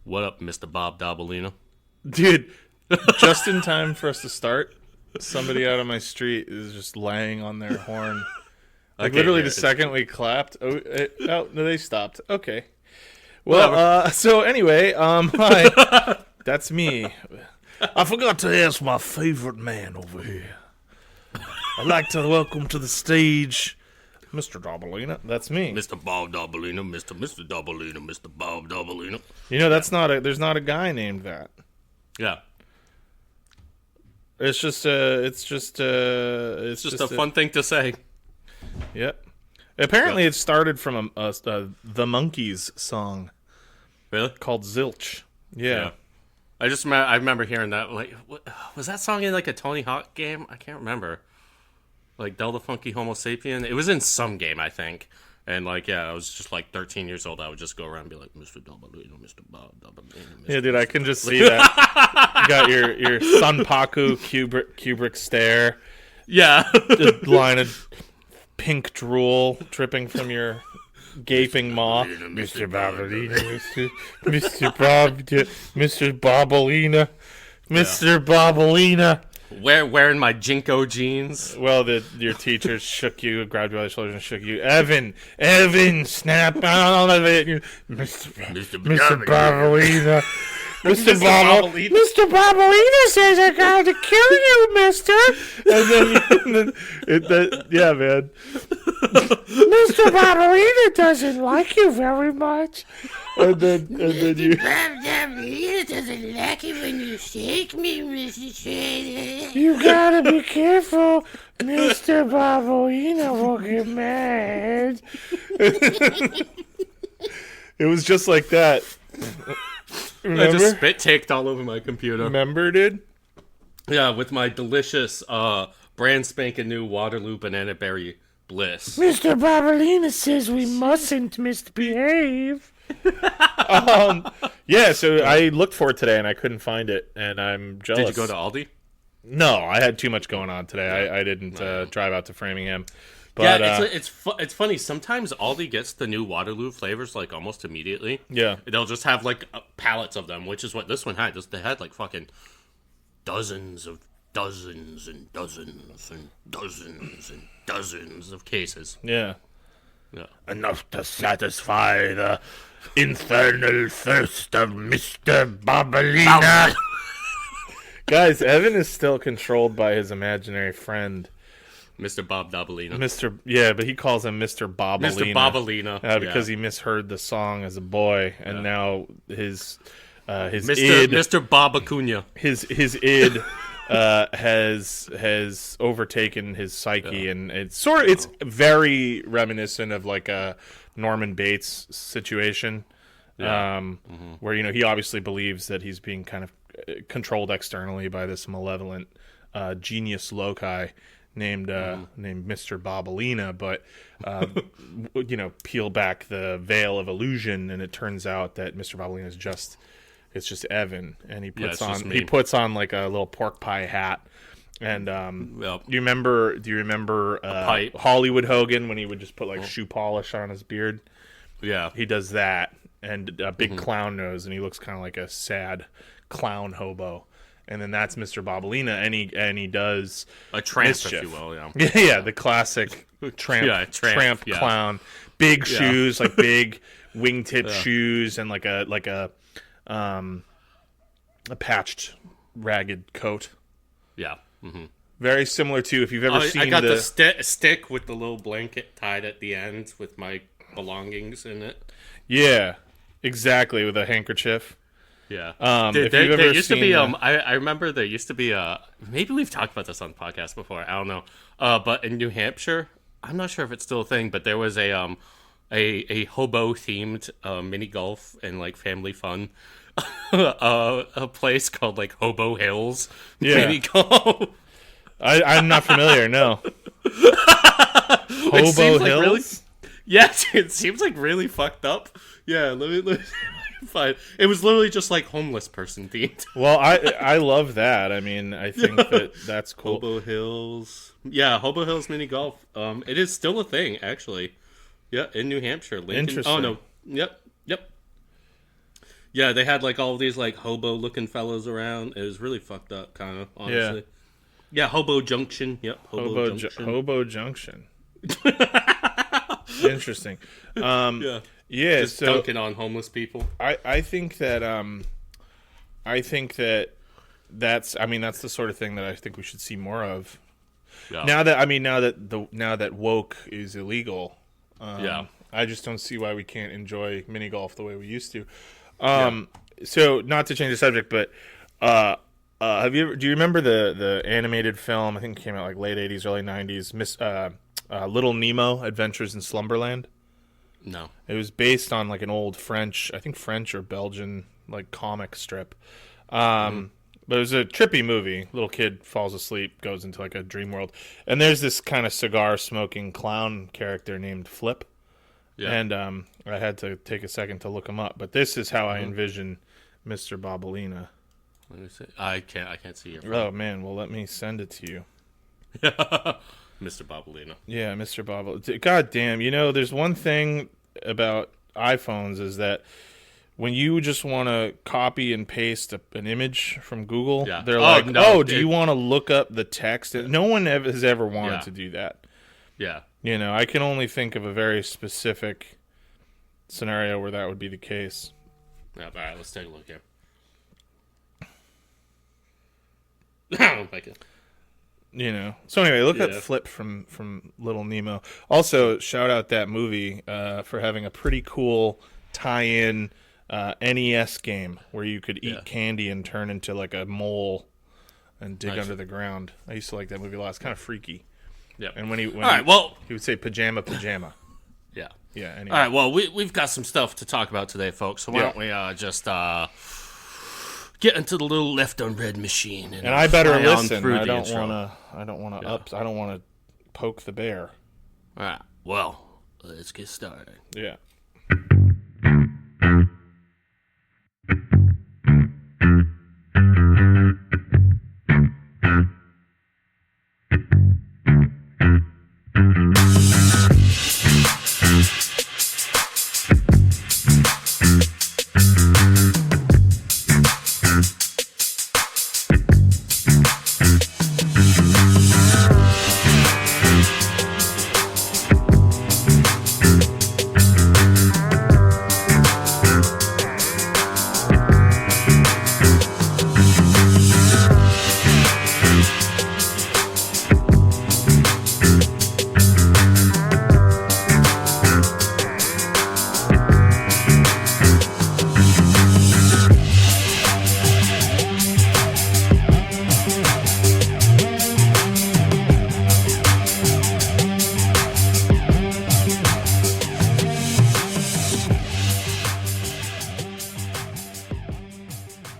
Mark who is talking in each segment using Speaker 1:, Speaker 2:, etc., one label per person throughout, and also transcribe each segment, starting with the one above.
Speaker 1: What up, Mr. Bob Dabalina?
Speaker 2: Dude, just in time for us to start, somebody out on my street is just laying on their horn. Like,
Speaker 1: Okay,
Speaker 2: literally
Speaker 1: yeah,
Speaker 2: the
Speaker 1: it's-
Speaker 2: second we clapped. Oh, no, they stopped. Okay. Well, so anyway, hi. That's me. I forgot to ask my favorite man over here. I'd like to welcome to the stage Mr. Dabalina. That's me.
Speaker 1: Mr. Bob Dabalina, Mr. Dabalina, Mr. Bob Dabalina.
Speaker 2: You know, there's not a guy named that.
Speaker 1: Yeah.
Speaker 2: It's just
Speaker 1: It's just a fun thing to say.
Speaker 2: Yep. Apparently, it started from a the Monkees song
Speaker 1: Really?
Speaker 2: called Zilch. Yeah.
Speaker 1: I remember hearing that. Like, was that song in like a Tony Hawk game? I can't remember. Like Delta Funky Homo Sapien. It was in some game, I think. And like, yeah, I was just like 13 years old. I would just go around and be like, Mr. Dabalina, Mr. Bob Dabalina.
Speaker 2: Yeah, dude, I can just see that. You got your Sunpaku Kubrick stare,
Speaker 1: Yeah.
Speaker 2: a line of pink drool dripping from your gaping maw. Mr. Bobalina, Mr. Bobalina, Mr. Bobalina.
Speaker 1: Wearing my Jinko jeans.
Speaker 2: Well, your teacher shook you, grabbed you by the shoulders and shook you. Evan, snap out of it. Mr. Bobalina. Mr. Bobalina says I got to kill you, mister. Yeah, man. Mr. Bobalina doesn't like you very much. And then you...
Speaker 3: Bob doesn't like it when you shake me, Mr. Shredder.
Speaker 2: You gotta be careful. Mr. Bobalina will get mad. It was just like that. Remember?
Speaker 1: I just spit taked all over my computer.
Speaker 2: Remember, dude?
Speaker 1: Yeah, with my delicious brand spanking new Waterloo Banana Berry Bliss.
Speaker 2: Mr. Bobalina says we mustn't misbehave. Yeah, so I looked for it today and I couldn't find it, and I'm jealous.
Speaker 1: Did you go to Aldi?
Speaker 2: No, I had too much going on today. I didn't drive out to Framingham. But,
Speaker 1: Yeah, it's funny. Sometimes Aldi gets the new Waterloo flavors like almost immediately.
Speaker 2: Yeah.
Speaker 1: They'll just have like pallets of them, which is what this one had. They had like fucking dozens and dozens and dozens and dozens of cases.
Speaker 2: Yeah.
Speaker 1: Yeah.
Speaker 2: Enough to satisfy the infernal thirst of Mr. Bobalina. Guys, Evan is still controlled by his imaginary friend.
Speaker 1: Mr. Bob Dabalina.
Speaker 2: But he calls him Mr. Bobalina.
Speaker 1: Mr. Bobalina.
Speaker 2: Because he misheard the song as a boy, and now his
Speaker 1: Mr.
Speaker 2: id,
Speaker 1: Mr. Bob Acuna.
Speaker 2: his id has overtaken his psyche, and it's very reminiscent of like a Norman Bates situation, where he obviously believes that he's being kind of controlled externally by this malevolent genius loci named Mr. Bobalina, but peel back the veil of illusion, and it turns out that Mr. Bobalina is just Evan, and he puts on like a little pork pie hat. And do you remember Hollywood Hogan when he would just put like shoe polish on his beard?
Speaker 1: Yeah,
Speaker 2: he does that, and a big clown nose, and he looks kind of like a sad clown hobo. And then that's Mr. Bobalina, and he does
Speaker 1: a tramp,
Speaker 2: mischief.
Speaker 1: if you will. Yeah,
Speaker 2: yeah, the classic tramp clown, big shoes, like big wingtip shoes, and like a patched, ragged coat.
Speaker 1: Yeah. Mm-hmm.
Speaker 2: Very similar to, if you've ever seen
Speaker 1: I got the stick with the little blanket tied at the end with my belongings in it.
Speaker 2: Yeah, exactly, with a handkerchief.
Speaker 1: Yeah.
Speaker 2: There
Speaker 1: used to be I remember there used to be maybe we've talked about this on the podcast before, I don't know. But in New Hampshire, I'm not sure if it's still a thing, but there was a hobo themed mini golf and like family fun a place called like Hobo Hills mini golf.
Speaker 2: I'm not familiar, no. Hobo Hills?
Speaker 1: Yes, it seems like really fucked up. Yeah, let me fine. It was literally just like homeless person themed.
Speaker 2: Well, I love that. I mean, I think that's cool.
Speaker 1: Hobo Hills. Yeah, Hobo Hills mini golf. It is still a thing, actually. Yeah, in New Hampshire. Lincoln.
Speaker 2: Interesting.
Speaker 1: Oh, no. Yep. Yeah, they had like all these like hobo-looking fellows around. It was really fucked up, kind of, honestly. Yeah, Hobo Junction. Yep,
Speaker 2: Hobo Junction. Interesting.
Speaker 1: Yeah.
Speaker 2: Yeah,
Speaker 1: Just
Speaker 2: so
Speaker 1: dunking on homeless people.
Speaker 2: I think that that's the sort of thing that I think we should see more of.
Speaker 1: Yeah.
Speaker 2: Now that woke is illegal, I just don't see why we can't enjoy mini golf the way we used to. So not to change the subject, but do you remember the animated film? I think it came out like late 80s, early 90s, Little Nemo Adventures in Slumberland?
Speaker 1: No.
Speaker 2: It was based on like an old French or Belgian like comic strip. But it was a trippy movie. Little kid falls asleep, goes into like a dream world. And there's this kind of cigar smoking clown character named Flip. Yeah. And I had to take a second to look him up. But this is how I envision Mr. Bobolina.
Speaker 1: Let me see. I can't see your phone.
Speaker 2: Oh man, well let me send it to you.
Speaker 1: Mr. Bobolina.
Speaker 2: Yeah, Mr. Bobolina. God damn, there's one thing about iPhones is that when you just want to copy and paste an image from Google, they're like, do you want to look up the text? No one has ever wanted to do that.
Speaker 1: Yeah.
Speaker 2: I can only think of a very specific scenario where that would be the case.
Speaker 1: Yeah, all right, let's take a look here. I don't like it.
Speaker 2: So anyway, look up Flip from Little Nemo. Also, shout out that movie for having a pretty cool tie-in NES game where you could eat candy and turn into like a mole and dig under the ground. I used to like that movie a lot. It's kind of freaky. Yeah. And when he would say pajama.
Speaker 1: Yeah.
Speaker 2: Yeah. Anyway.
Speaker 1: All right. Well, we've got some stuff to talk about today, folks. So why don't we just get into the little left unread machine and
Speaker 2: I better listen. I don't want to poke the bear.
Speaker 1: All right. Well, let's get started.
Speaker 2: Yeah.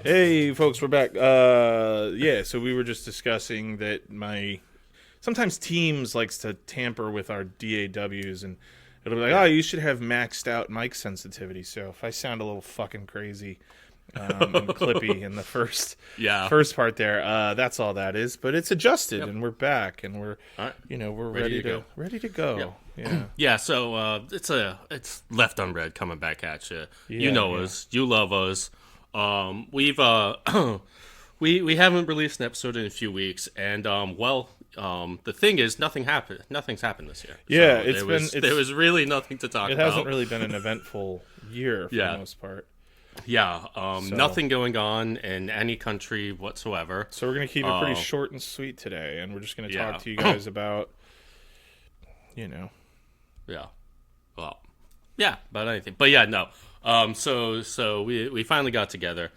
Speaker 2: Hey, folks, we're back. So we were just discussing that sometimes Teams likes to tamper with our DAWs, and it'll be like, you should have maxed out mic sensitivity. So if I sound a little fucking crazy and clippy in the first part there, that's all that is. But it's adjusted, and we're back, and we're we're ready to go. Yep. Yeah. Yeah.
Speaker 1: So it's Left Unread coming back at you. Us, you love us. We've we haven't released an episode in a few weeks, and the thing is, nothing's happened this year.
Speaker 2: Yeah,
Speaker 1: so there was really nothing to talk about.
Speaker 2: It hasn't really been an eventful year for the most part.
Speaker 1: Yeah, nothing going on in any country whatsoever.
Speaker 2: So we're gonna keep it pretty short and sweet today, and we're just gonna talk to you guys about,
Speaker 1: Yeah. Well. Yeah, about anything. But yeah, no. So we finally got together.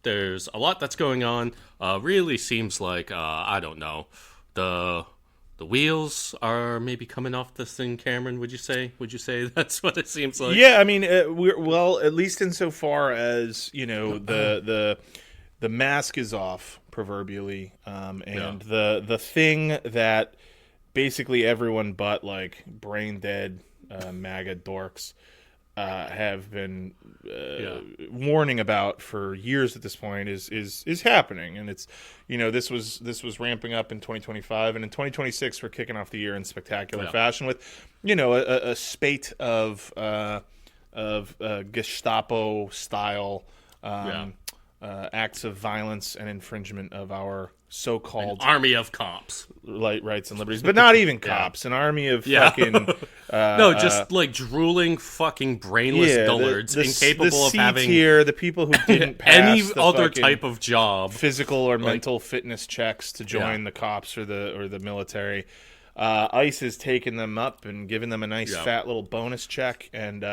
Speaker 1: There's a lot that's going on. Really seems like I don't know, the wheels are maybe coming off this thing. Cameron, would you say that's what it seems like?
Speaker 2: Yeah, I mean, we're at least insofar as the mask is off proverbially, and the thing that basically everyone but like brain dead MAGA dorks have been warning about for years at this point is happening, and it's this was ramping up in 2025, and in 2026 we're kicking off the year in spectacular fashion with a spate of Gestapo style acts of violence and infringement of our so-called
Speaker 1: army of cops,
Speaker 2: rights and liberties, but not even cops. An army of fucking
Speaker 1: no, just like drooling fucking brainless dullards, incapable of having
Speaker 2: tier, the people who didn't pass
Speaker 1: any
Speaker 2: the
Speaker 1: other type of job,
Speaker 2: physical or mental fitness checks to join the cops or the military. ICE has taken them up and given them a nice fat little bonus check, and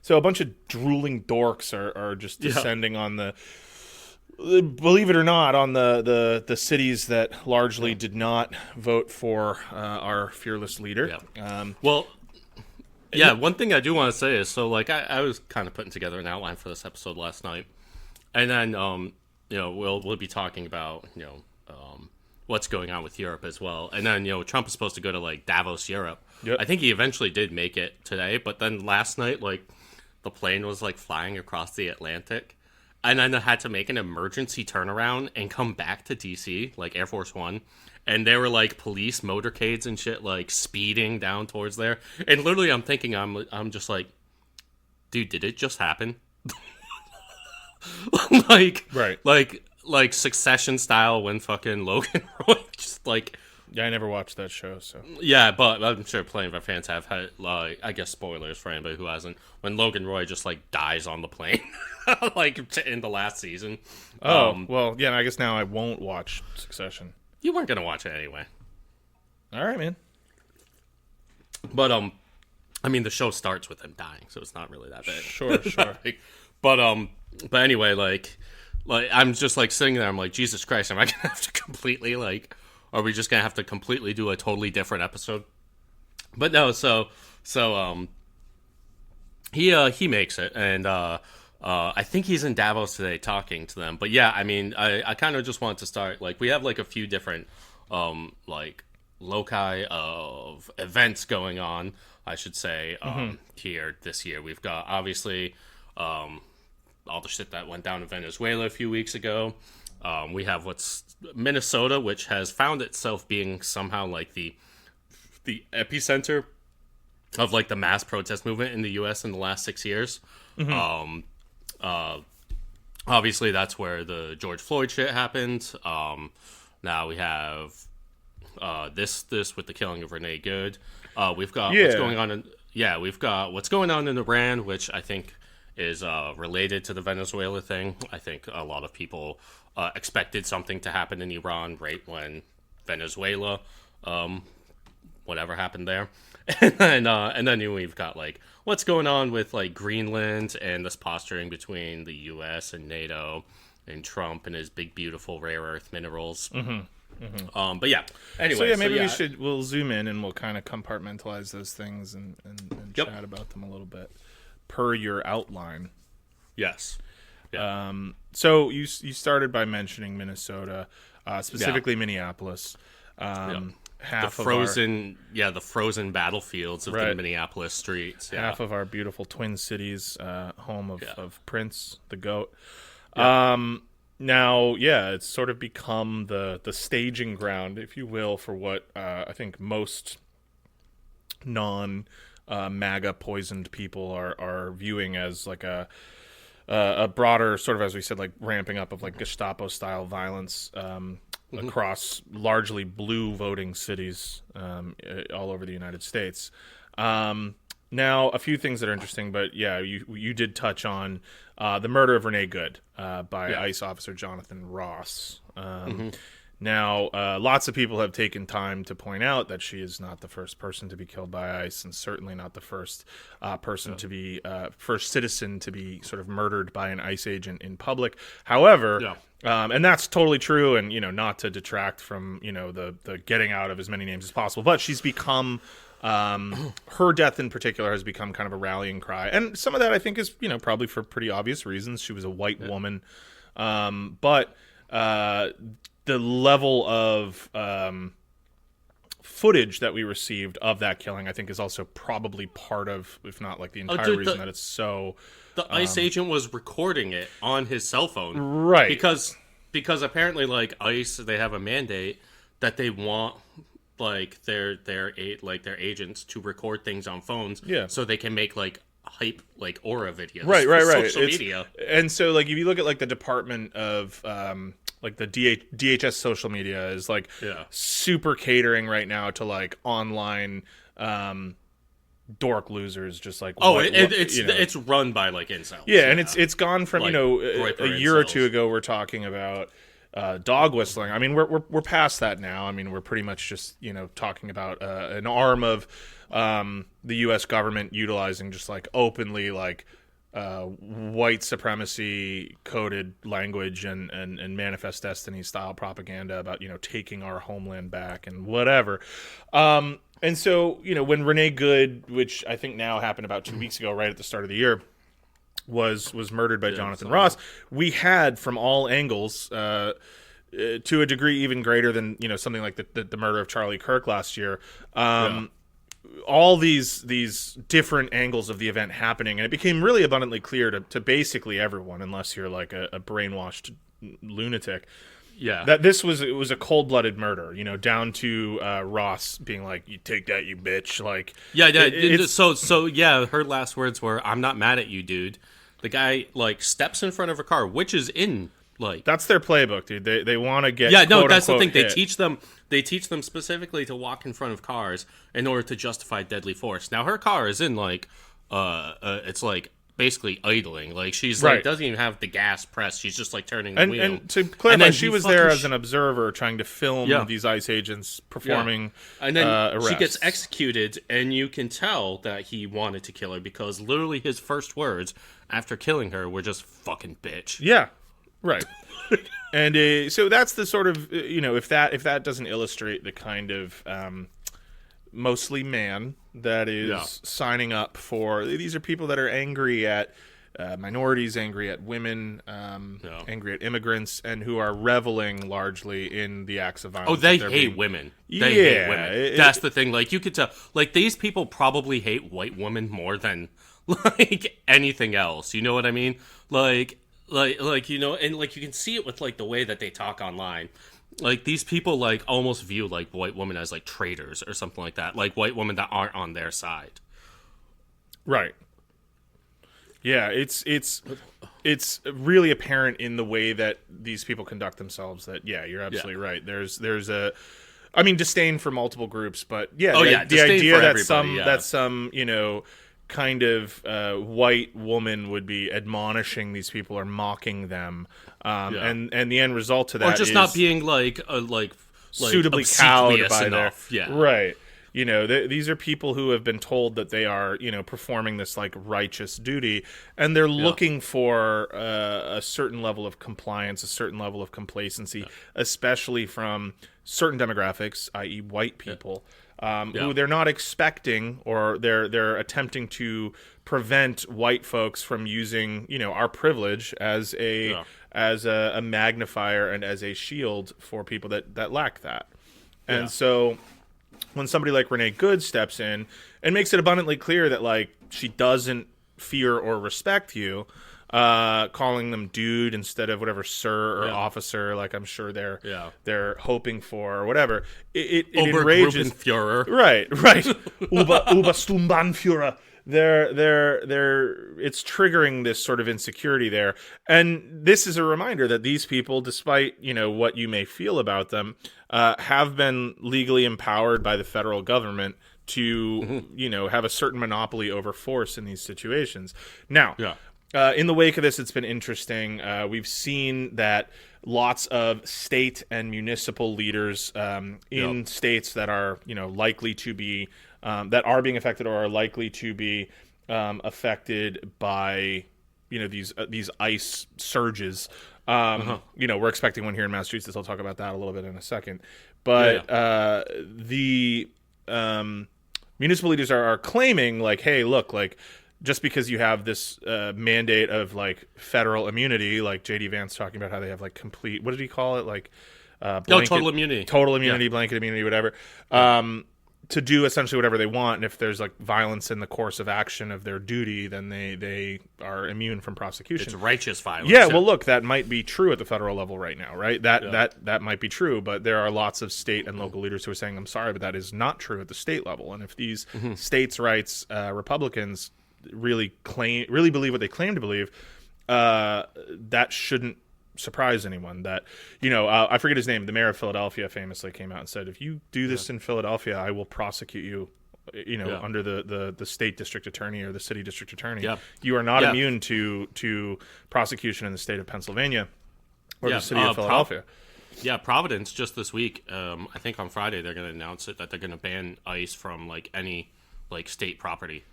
Speaker 2: so a bunch of drooling dorks are just descending on the. Believe it or not, on the cities that largely did not vote for our fearless leader.
Speaker 1: One thing I do want to say is, so like I was kind of putting together an outline for this episode last night, and then we'll be talking about what's going on with Europe as well, and then Trump is supposed to go to like Davos, Europe. Yep. I think he eventually did make it today, but then last night like the plane was like flying across the Atlantic. And then I had to make an emergency turnaround and come back to DC, like Air Force One. And there were like police motorcades and shit, like speeding down towards there. And literally, I'm thinking, I'm just like, dude, did it just happen? like Succession style when fucking Logan Roy just like.
Speaker 2: Yeah, I never watched that show, so.
Speaker 1: Yeah, but I'm sure plenty of our fans have had, like, I guess spoilers for anybody who hasn't, when Logan Roy just, like, dies on the plane, like, in the last season.
Speaker 2: Well, yeah, I guess now I won't watch Succession.
Speaker 1: You weren't going to watch it anyway.
Speaker 2: All right, man.
Speaker 1: But, I mean, the show starts with him dying, so it's not really that bad.
Speaker 2: Sure.
Speaker 1: But anyway, like, I'm just, like, sitting there, I'm like, Jesus Christ, am I going to have to completely, like... Are we just gonna have to completely do a totally different episode? But no, so he makes it, and I think he's in Davos today talking to them. But yeah, I mean, I kind of just want to start, like, we have like a few different like loci of events going on, I should say, here this year. We've got obviously all the shit that went down in Venezuela a few weeks ago. We have Minnesota, which has found itself being somehow like the epicenter of like the mass protest movement in the U.S. in the last 6 years. Obviously, that's where the George Floyd shit happened. Now we have this with the killing of Renee Good. We've got what's going on we've got what's going on in Iran, which I think is related to the Venezuela thing. I think a lot of people expected something to happen in Iran right when Venezuela, whatever happened there. And then we've got like what's going on with like Greenland and this posturing between the U.S. and NATO and Trump and his big beautiful rare earth minerals. But yeah, anyway.
Speaker 2: We'll zoom in and we'll kind of compartmentalize those things and chat about them a little bit per your outline.
Speaker 1: Yes. Yeah.
Speaker 2: So you started by mentioning Minnesota, specifically Minneapolis. Half
Speaker 1: the frozen battlefields of the Minneapolis streets. Yeah.
Speaker 2: Half of our beautiful Twin Cities, home of Prince, the GOAT. Now, it's sort of become the staging ground, if you will, for what I think most non-MAGA poisoned people are viewing as like a broader sort of, as we said, like ramping up of like Gestapo style violence across largely blue voting cities all over the United States. Now, a few things that are interesting, but you did touch on the murder of Renee Good by ICE officer Jonathan Ross. Now, lots of people have taken time to point out that she is not the first person to be killed by ICE, and certainly not the first first citizen to be sort of murdered by an ICE agent in public. However, and that's totally true, and not to detract from the getting out of as many names as possible, but she's become her death in particular has become kind of a rallying cry, and some of that I think is probably for pretty obvious reasons. She was a white woman, but the level of footage that we received of that killing, I think, is also probably part of, if not like the entire reason that it's so.
Speaker 1: The ICE agent was recording it on his cell phone,
Speaker 2: right?
Speaker 1: Because apparently, like ICE, they have a mandate that they want like their agents to record things on phones, so they can make like hype like aura videos,
Speaker 2: right.
Speaker 1: social media.
Speaker 2: And so like if you look at like the Department of like the DHS social media is like super catering right now to like online dork losers, just like
Speaker 1: it's run by like incels.
Speaker 2: And it's gone from like, a year or two ago we're talking about dog whistling. I mean we're past that now. I mean we're pretty much just talking about an arm of the U.S. government utilizing just like openly like white supremacy coded language and Manifest Destiny style propaganda about taking our homeland back and whatever. And so when Renee Good, which I think now happened about 2 weeks ago, right at the start of the year, was murdered by Jonathan Ross, we had from all angles, to a degree even greater than something like the murder of Charlie Kirk last year, all these different angles of the event happening, and it became really abundantly clear to basically everyone, unless you're like a brainwashed lunatic, that it was a cold-blooded murder, down to Ross being like, "You take that, you bitch!" Like,
Speaker 1: so her last words were, "I'm not mad at you, dude." The guy like steps in front of a car, which is in like
Speaker 2: that's their playbook, dude. They want to get
Speaker 1: that's the thing.
Speaker 2: Hit.
Speaker 1: They teach them specifically to walk in front of cars in order to justify deadly force. Now her car is in like it's like basically idling. Like she's like doesn't even have the gas pressed. She's just like turning the wheel.
Speaker 2: And to clarify, she was there as an observer trying to film these ICE agents performing
Speaker 1: and then
Speaker 2: arrests.
Speaker 1: She gets executed, and you can tell that he wanted to kill her because literally his first words after killing her were just "fucking bitch."
Speaker 2: Yeah, right. And so that's the sort of if that doesn't illustrate the kind of mostly man that is signing up for. These are people that are angry at minorities, angry at women, angry at immigrants, and who are reveling largely in the acts of violence.
Speaker 1: Oh, they hate women. They hate women. That's the thing. Like you could tell, like these people probably hate white women more than like anything else. You know what I mean? Like and like you can see it with like the way that they talk online. Like these people like almost view like white women as like traitors or something like that. Like white women that aren't on their side. Right.
Speaker 2: Yeah, it's really apparent in the way that these people conduct themselves that you're absolutely right. There's disdain for multiple groups, but the idea that some kind of white woman would be admonishing these people or mocking them, and the end result to that,
Speaker 1: or just
Speaker 2: is
Speaker 1: not being like
Speaker 2: suitably cowed by
Speaker 1: enough.
Speaker 2: Right. These are people who have been told that they are performing this like righteous duty, and they're looking for a certain level of compliance, a certain level of complacency, especially from certain demographics, i.e. white people. Who they're not expecting, or they're attempting to prevent white folks from using, our privilege as a magnifier and as a shield for people that lack that. And so when somebody like Renee Good steps in and makes it abundantly clear that like she doesn't fear or respect you, calling them dude instead of whatever sir or officer, like I'm sure they're hoping for or whatever. It enrages.
Speaker 1: Obergruppenführer.
Speaker 2: Right. Obersturmbannführer. It's triggering this sort of insecurity there, and this is a reminder that these people, despite what you may feel about them, have been legally empowered by the federal government to have a certain monopoly over force in these situations. Now. In the wake of this, it's been interesting. We've seen that lots of state and municipal leaders in states that are, likely to be that are being affected or are likely to be affected by, these ICE surges. We're expecting one here in Massachusetts. I'll talk about that a little bit in a second. But the municipal leaders are claiming, like, hey, look, like, just because you have this mandate of like federal immunity, like JD Vance talking about how they have like complete, what did he call it? Like
Speaker 1: total immunity,
Speaker 2: blanket immunity, whatever, to do essentially whatever they want. And if there's like violence in the course of action of their duty, then they are immune from prosecution.
Speaker 1: It's righteous violence.
Speaker 2: Yeah, well, look, that might be true at the federal level right now, right? That might be true, but there are lots of state and local leaders who are saying, I'm sorry, but that is not true at the state level. And if these states' rights Republicans really believe what they claim to believe, that shouldn't surprise anyone. That, I forget his name, the mayor of Philadelphia famously came out and said, if you do this in Philadelphia, I will prosecute you, under the state district attorney or the city district attorney.
Speaker 1: Yeah.
Speaker 2: You are not immune to prosecution in the state of Pennsylvania or the city of Philadelphia.
Speaker 1: Providence just this week. I think on Friday they're going to announce it that they're going to ban ICE from like any like state property.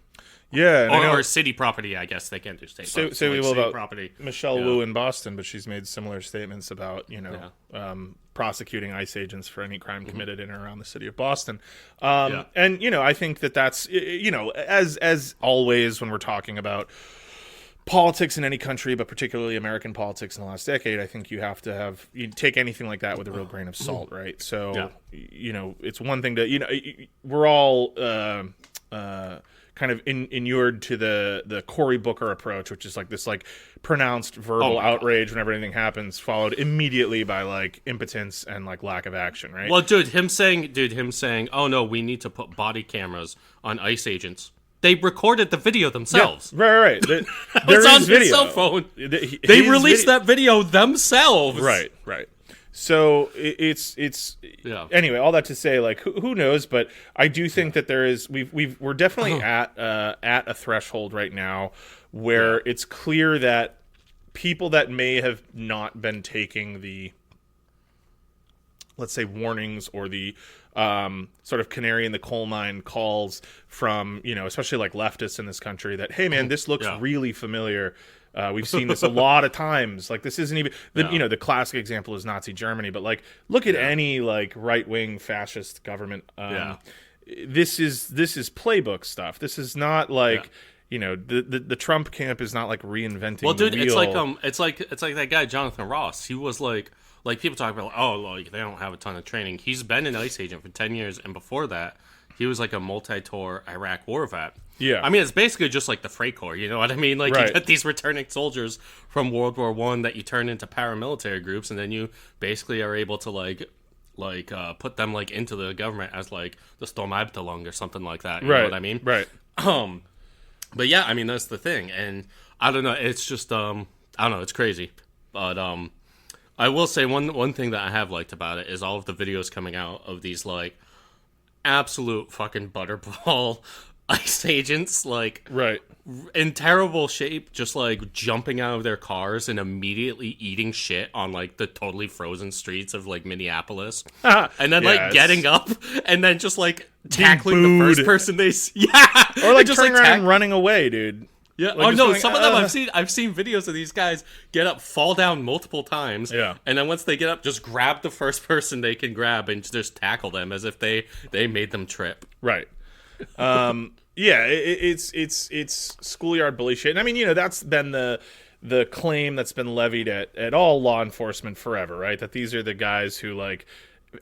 Speaker 2: Yeah,
Speaker 1: or city property. I guess they can't do state.
Speaker 2: Say
Speaker 1: like
Speaker 2: we will about
Speaker 1: property.
Speaker 2: Michelle Wu in Boston, but she's made similar statements about prosecuting ICE agents for any crime committed in or around the city of Boston. And I think that's as always when we're talking about politics in any country, but particularly American politics in the last decade, I think you have to take anything like that with a real grain of salt, right? So it's one thing to we're all kind of inured to the Cory Booker approach, which is like this like pronounced verbal outrage whenever anything happens, followed immediately by like impotence and like lack of action, right?
Speaker 1: Well, him saying, "Oh no, we need to put body cameras on ICE agents." They recorded the video themselves.
Speaker 2: Yeah, right.
Speaker 1: It's on his cell phone. They released that video themselves.
Speaker 2: Right. So it's anyway, all that to say, like, who knows? But I do think that we're definitely at a threshold right now where it's clear that people that may have not been taking the, let's say, warnings or the sort of canary in the coal mine calls from, especially like leftists in this country that, hey man, this looks really familiar. We've seen this a lot of times. Like, this isn't even the classic example is Nazi Germany, but like, look at any like right wing fascist government. This is playbook stuff. This is not like the Trump camp is not like reinventing.
Speaker 1: Well, dude,
Speaker 2: the wheel.
Speaker 1: it's like that guy Jonathan Ross. He was like people talk about they don't have a ton of training. He's been an ICE agent for 10 years, and before that, he was like a multi-tour Iraq war vet.
Speaker 2: Yeah.
Speaker 1: I mean, it's basically just like the Freight Corps, you know what I mean? Like,
Speaker 2: right.
Speaker 1: You get these returning soldiers from World War I that you turn into paramilitary groups, and then you basically are able to, put them, like, into the government as, like, the Sturmabteilung or something like that. You know what I mean?
Speaker 2: Right.
Speaker 1: But, yeah, I mean, that's the thing. And, I don't know, it's just, I don't know, it's crazy. But, I will say one thing that I have liked about it is all of the videos coming out of these, like, absolute fucking butterball ICE agents, like,
Speaker 2: right,
Speaker 1: in terrible shape, just like jumping out of their cars and immediately eating shit on like the totally frozen streets of like Minneapolis, and then like getting up and then just like tackling the first person they see.
Speaker 2: Or like turning around and running away, dude.
Speaker 1: Yeah.
Speaker 2: Like,
Speaker 1: Some of them I've seen videos of these guys get up, fall down multiple times.
Speaker 2: Yeah.
Speaker 1: And then once they get up, just grab the first person they can grab and just tackle them as if they made them trip.
Speaker 2: Right. Yeah, it's schoolyard bully shit. And I mean, that's been the claim that's been levied at all law enforcement forever, right? That these are the guys who like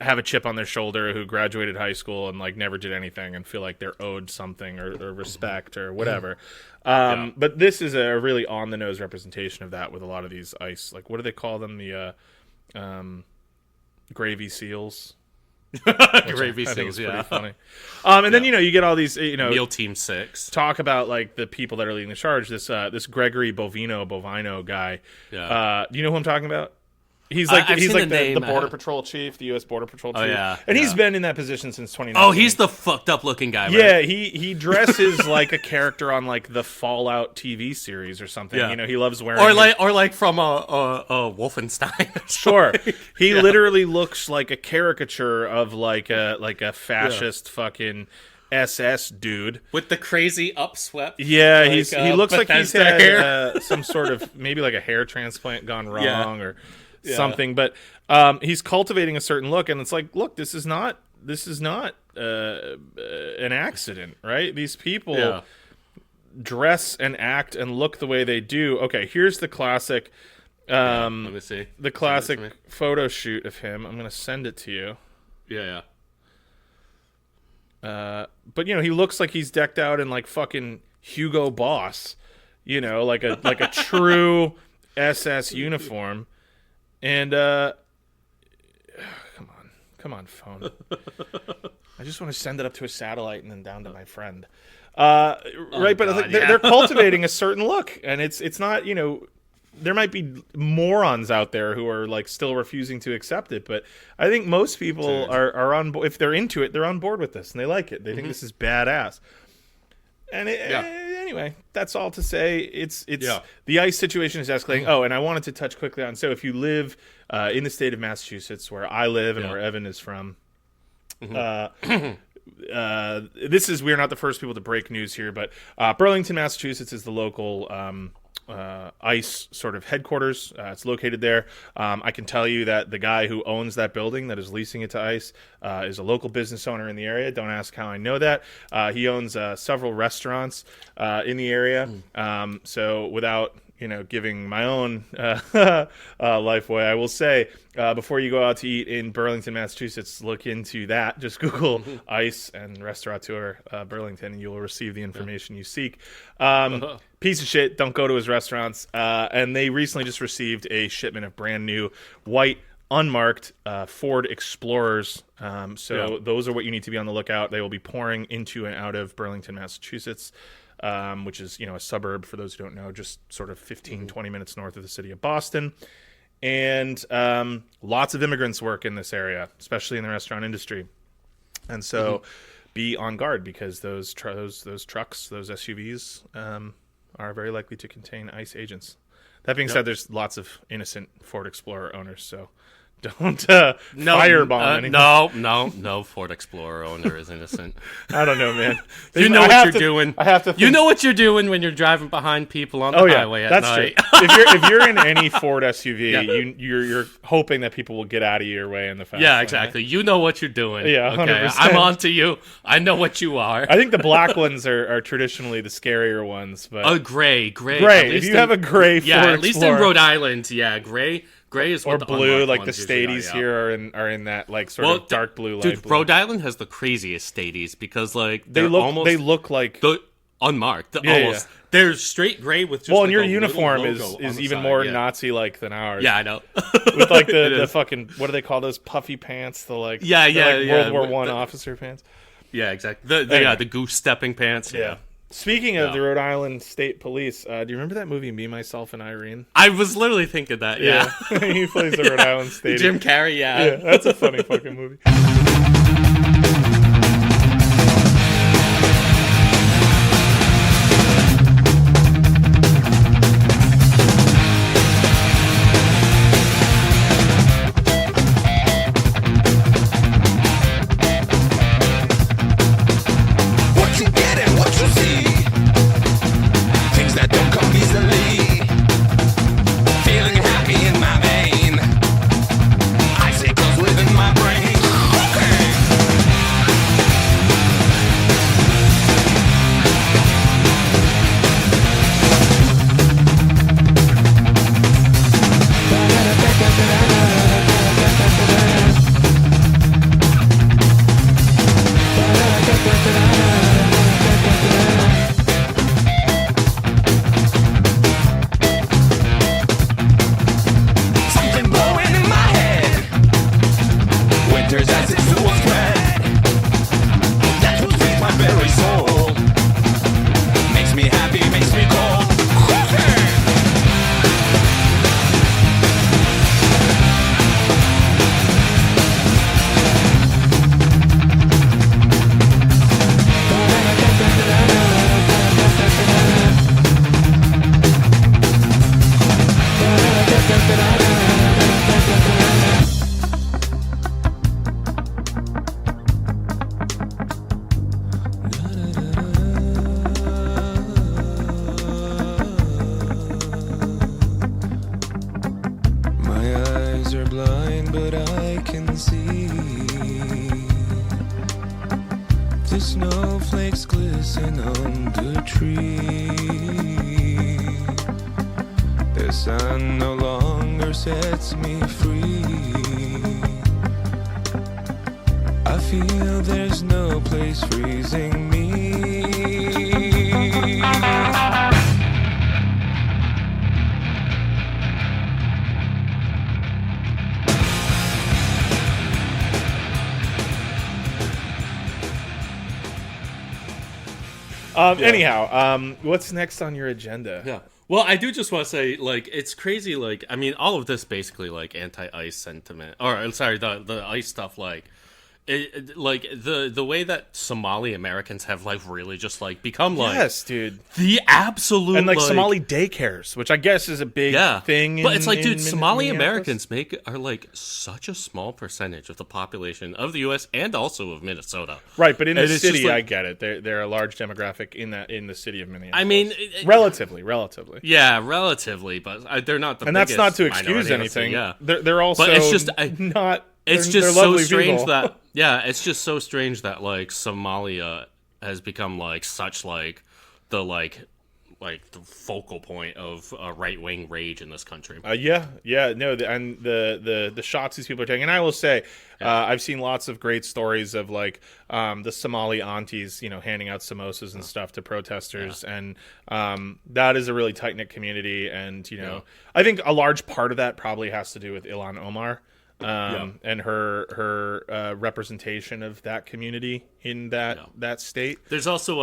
Speaker 2: have a chip on their shoulder, who graduated high school and like never did anything and feel like they're owed something or respect or whatever. But this is a really on the nose representation of that with a lot of these ICE, like, what do they call them? The gravy seals.
Speaker 1: Gravy seals,
Speaker 2: pretty funny. And then you get all these
Speaker 1: Meal Team 6
Speaker 2: talk about like the people that are leading the charge. This Gregory Bovino guy.
Speaker 1: Yeah.
Speaker 2: Do you know who I'm talking about? He's like the Border Patrol chief, the U.S. Border Patrol chief.
Speaker 1: Oh, yeah.
Speaker 2: And he's been in that position since 2019.
Speaker 1: Oh, he's the fucked up looking guy, right?
Speaker 2: Yeah, he dresses like a character on like the Fallout TV series or something.
Speaker 1: Yeah.
Speaker 2: He loves wearing
Speaker 1: or like from a Wolfenstein.
Speaker 2: Sure. He literally looks like a caricature of like a fascist fucking SS dude
Speaker 1: with the crazy upswept.
Speaker 2: Yeah, he looks like he's had some sort of maybe like a hair transplant gone wrong or something, but he's cultivating a certain look, and it's like, look, this is not an accident, right? These people dress and act and look the way they do. Okay, here's the classic
Speaker 1: let me see.
Speaker 2: The classic photo shoot of him. I'm gonna send it to you.
Speaker 1: Yeah.
Speaker 2: But he looks like he's decked out in like fucking Hugo Boss, like a true SS uniform. And come on, phone. I just want to send it up to a satellite and then down to my friend. Right, but
Speaker 1: God,
Speaker 2: they're cultivating a certain look, and it's not, there might be morons out there who are like still refusing to accept it, but I think most people are on board. If they're into it, they're on board with this and they like it. They think this is badass. And anyway, that's all to say. It's the ICE situation is escalating. Oh, and I wanted to touch quickly on, so if you live in the state of Massachusetts, where I live and where Evan is from, we're not the first people to break news here, but Burlington, Massachusetts is the local ICE sort of headquarters. It's located there. I can tell you that the guy who owns that building that is leasing it to ICE is a local business owner in the area. Don't ask how I know that. He owns several restaurants in the area. So without giving my own life away, I will say, before you go out to eat in Burlington, Massachusetts, look into that. Just Google ICE and Restaurateur Burlington, and you will receive the information you seek. Piece of shit, don't go to his restaurants. And they recently just received a shipment of brand new white, unmarked Ford Explorers. Those are what you need to be on the lookout. They will be pouring into and out of Burlington, Massachusetts. Which is, a suburb, for those who don't know, just sort of 15, 20 minutes north of the city of Boston. And lots of immigrants work in this area, especially in the restaurant industry. And so be on guard, because those trucks, those SUVs are very likely to contain ICE agents. That being said, there's lots of innocent Ford Explorer owners, so don't firebomb anything.
Speaker 1: No Ford Explorer owner is innocent.
Speaker 2: I don't know, man.
Speaker 1: You know what you're doing.
Speaker 2: I have to think.
Speaker 1: You know what you're doing when you're driving behind people on the highway at night.
Speaker 2: True. if you're in any Ford SUV, you're hoping that people will get out of your way in the fast lane.
Speaker 1: Exactly. You know what you're doing.
Speaker 2: Yeah, 100%.
Speaker 1: Okay, I'm on to you. I know what you are.
Speaker 2: I think the black ones are traditionally the scarier ones, but
Speaker 1: gray.
Speaker 2: If you have a gray Ford
Speaker 1: at least
Speaker 2: Explorer,
Speaker 1: in Rhode Island, gray is what
Speaker 2: or
Speaker 1: the
Speaker 2: blue, like the
Speaker 1: ones
Speaker 2: Stadies
Speaker 1: usually
Speaker 2: here are in that like sort of dark blue, light
Speaker 1: dude,
Speaker 2: blue.
Speaker 1: Rhode Island has the craziest Stadies because like
Speaker 2: they look like
Speaker 1: unmarked.
Speaker 2: Yeah.
Speaker 1: They're straight gray with just
Speaker 2: and your uniform is even more Nazi like than ours.
Speaker 1: Yeah, I know.
Speaker 2: With like the fucking, what do they call those puffy pants? The like World War I officer pants.
Speaker 1: Yeah, exactly. The goose stepping pants. Yeah.
Speaker 2: Speaking of the Rhode Island State Police, do you remember that movie Me, Myself, and Irene?
Speaker 1: I was literally thinking that. Yeah.
Speaker 2: He plays the Rhode Island State.
Speaker 1: Jim Carrey.
Speaker 2: Yeah, that's a funny fucking movie.
Speaker 4: Snowflakes glisten on the tree. The sun no longer sets me free. I feel there's no place freezing me.
Speaker 2: Anyhow, what's next on your agenda?
Speaker 1: Yeah. Well, I do just want to say, like, it's crazy. Like, I mean, all of this basically like anti-ICE sentiment, or I'm sorry, the ICE stuff, like. Like the way that Somali Americans have like really just like become like
Speaker 2: yes, dude,
Speaker 1: the absolute
Speaker 2: and like Somali daycares, which I guess is a big thing.
Speaker 1: But it's like, dude, Somali
Speaker 2: Minneapolis?
Speaker 1: Americans are like such a small percentage of the population of the U.S. and also of Minnesota.
Speaker 2: Right, but in the
Speaker 1: And it's
Speaker 2: city,
Speaker 1: just, like,
Speaker 2: I get it. They're a large demographic in the city of Minneapolis.
Speaker 1: I mean,
Speaker 2: relatively.
Speaker 1: Yeah, relatively, but they're not the.
Speaker 2: And that's not to
Speaker 1: biggest
Speaker 2: excuse
Speaker 1: minority,
Speaker 2: anything.
Speaker 1: Yeah,
Speaker 2: they're also
Speaker 1: but it's just
Speaker 2: not.
Speaker 1: It's
Speaker 2: they're
Speaker 1: just so
Speaker 2: lovely
Speaker 1: strange
Speaker 2: people.
Speaker 1: that it's just so strange that like Somalia has become like such like the focal point of right wing rage in this country.
Speaker 2: No, the shots these people are taking, and I will say, I've seen lots of great stories of like the Somali aunties, handing out samosas and stuff to protesters, and that is a really tight knit community, and I think a large part of that probably has to do with Ilhan Omar. And her representation of that community in that state.
Speaker 1: There's also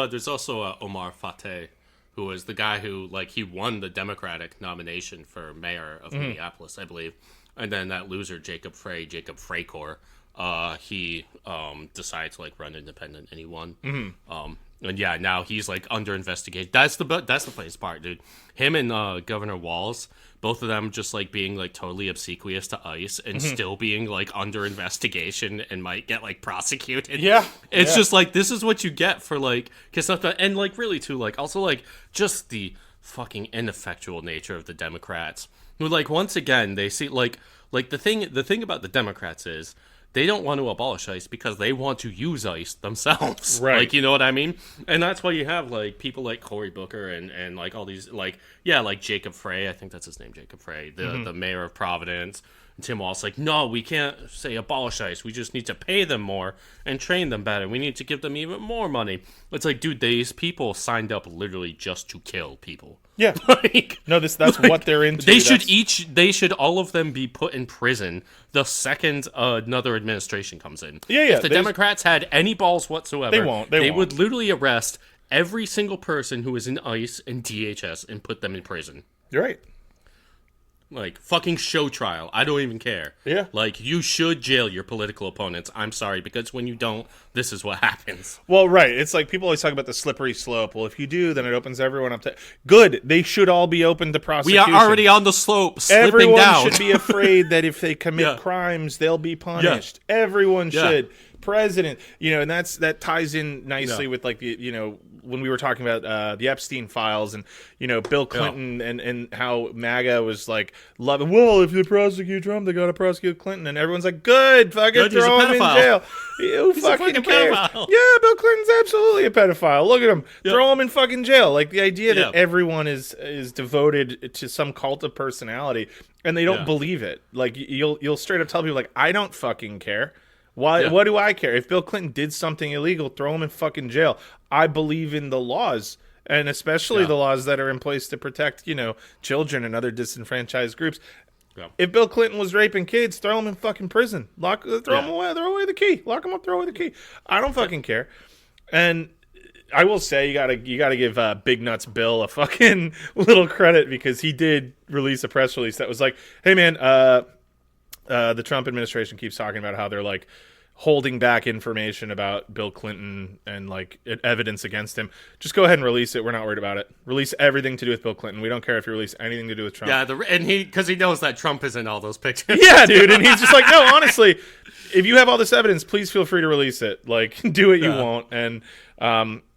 Speaker 1: Omar Fateh, who was the guy who like he won the Democratic nomination for mayor of Minneapolis, I believe, and then that loser Jacob Freycor, he decided to like run independent and he won. And now he's like under investigation. That's the funniest part, dude. Him and Governor Walz, both of them just like being like totally obsequious to ICE and still being like under investigation and might get like prosecuted. It's just like, this is what you get for like, and like really too, like also like just the fucking ineffectual nature of the Democrats, who like once again they see like the thing about the Democrats is they don't want to abolish ICE because they want to use ICE themselves.
Speaker 2: Right.
Speaker 1: Like, you know what I mean? And that's why you have, like, people like Cory Booker and like, all these, like, like Jacob Frey. I think that's his name, Jacob Frey, the mayor of Providence. And Tim Walz like, no, we can't say abolish ICE. We just need to pay them more and train them better. We need to give them even more money. It's like, dude, these people signed up literally just to kill people.
Speaker 2: Yeah.
Speaker 1: Like,
Speaker 2: no, that's what they're into.
Speaker 1: They should all of them be put in prison the second another administration comes in.
Speaker 2: Yeah.
Speaker 1: If the Democrats had any balls whatsoever,
Speaker 2: they won't.
Speaker 1: They would literally arrest every single person who is in ICE and DHS and put them in prison.
Speaker 2: You're right.
Speaker 1: Like, fucking show trial. I don't even care.
Speaker 2: Yeah.
Speaker 1: Like, you should jail your political opponents. I'm sorry, because when you don't, this is what happens.
Speaker 2: Well, right. It's like people always talk about the slippery slope. Well, if you do, then it opens everyone up to... Good. They should all be open to prosecution.
Speaker 1: We are already on the slope, slipping
Speaker 2: Everyone
Speaker 1: down.
Speaker 2: should be afraid that if they commit crimes, they'll be punished. Everyone should. President, and that ties in nicely with like the when we were talking about the Epstein files and Bill Clinton and how MAGA was like loving. Well, if they prosecute Trump, they got to prosecute Clinton, and everyone's like, good, fucking throw him in jail. Who fucking cares?
Speaker 1: Pedophile.
Speaker 2: Yeah, Bill Clinton's absolutely a pedophile. Look at him, throw him in fucking jail. Like the idea that everyone is devoted to some cult of personality, and they don't believe it. Like you'll straight up tell people like, I don't fucking care. Why? What do I care? If Bill Clinton did something illegal, throw him in fucking jail. I believe in the laws, and especially the laws that are in place to protect, children and other disenfranchised groups. Yeah. If Bill Clinton was raping kids, throw him in fucking prison. Throw him away. Throw away the key. Lock him up. Throw away the key. I don't fucking care. And I will say, you gotta give Big Nuts Bill a fucking little credit, because he did release a press release that was like, "Hey man, the Trump administration keeps talking about how they're like holding back information about Bill Clinton and like evidence against him. Just go ahead and release it. We're not worried about it. Release everything to do with Bill Clinton. We don't care if you release anything to do with Trump."
Speaker 1: Yeah, and because he knows that Trump is in all those pictures.
Speaker 2: Yeah, dude, and he's just like, no, honestly, if you have all this evidence, please feel free to release it. Like, do what you want. And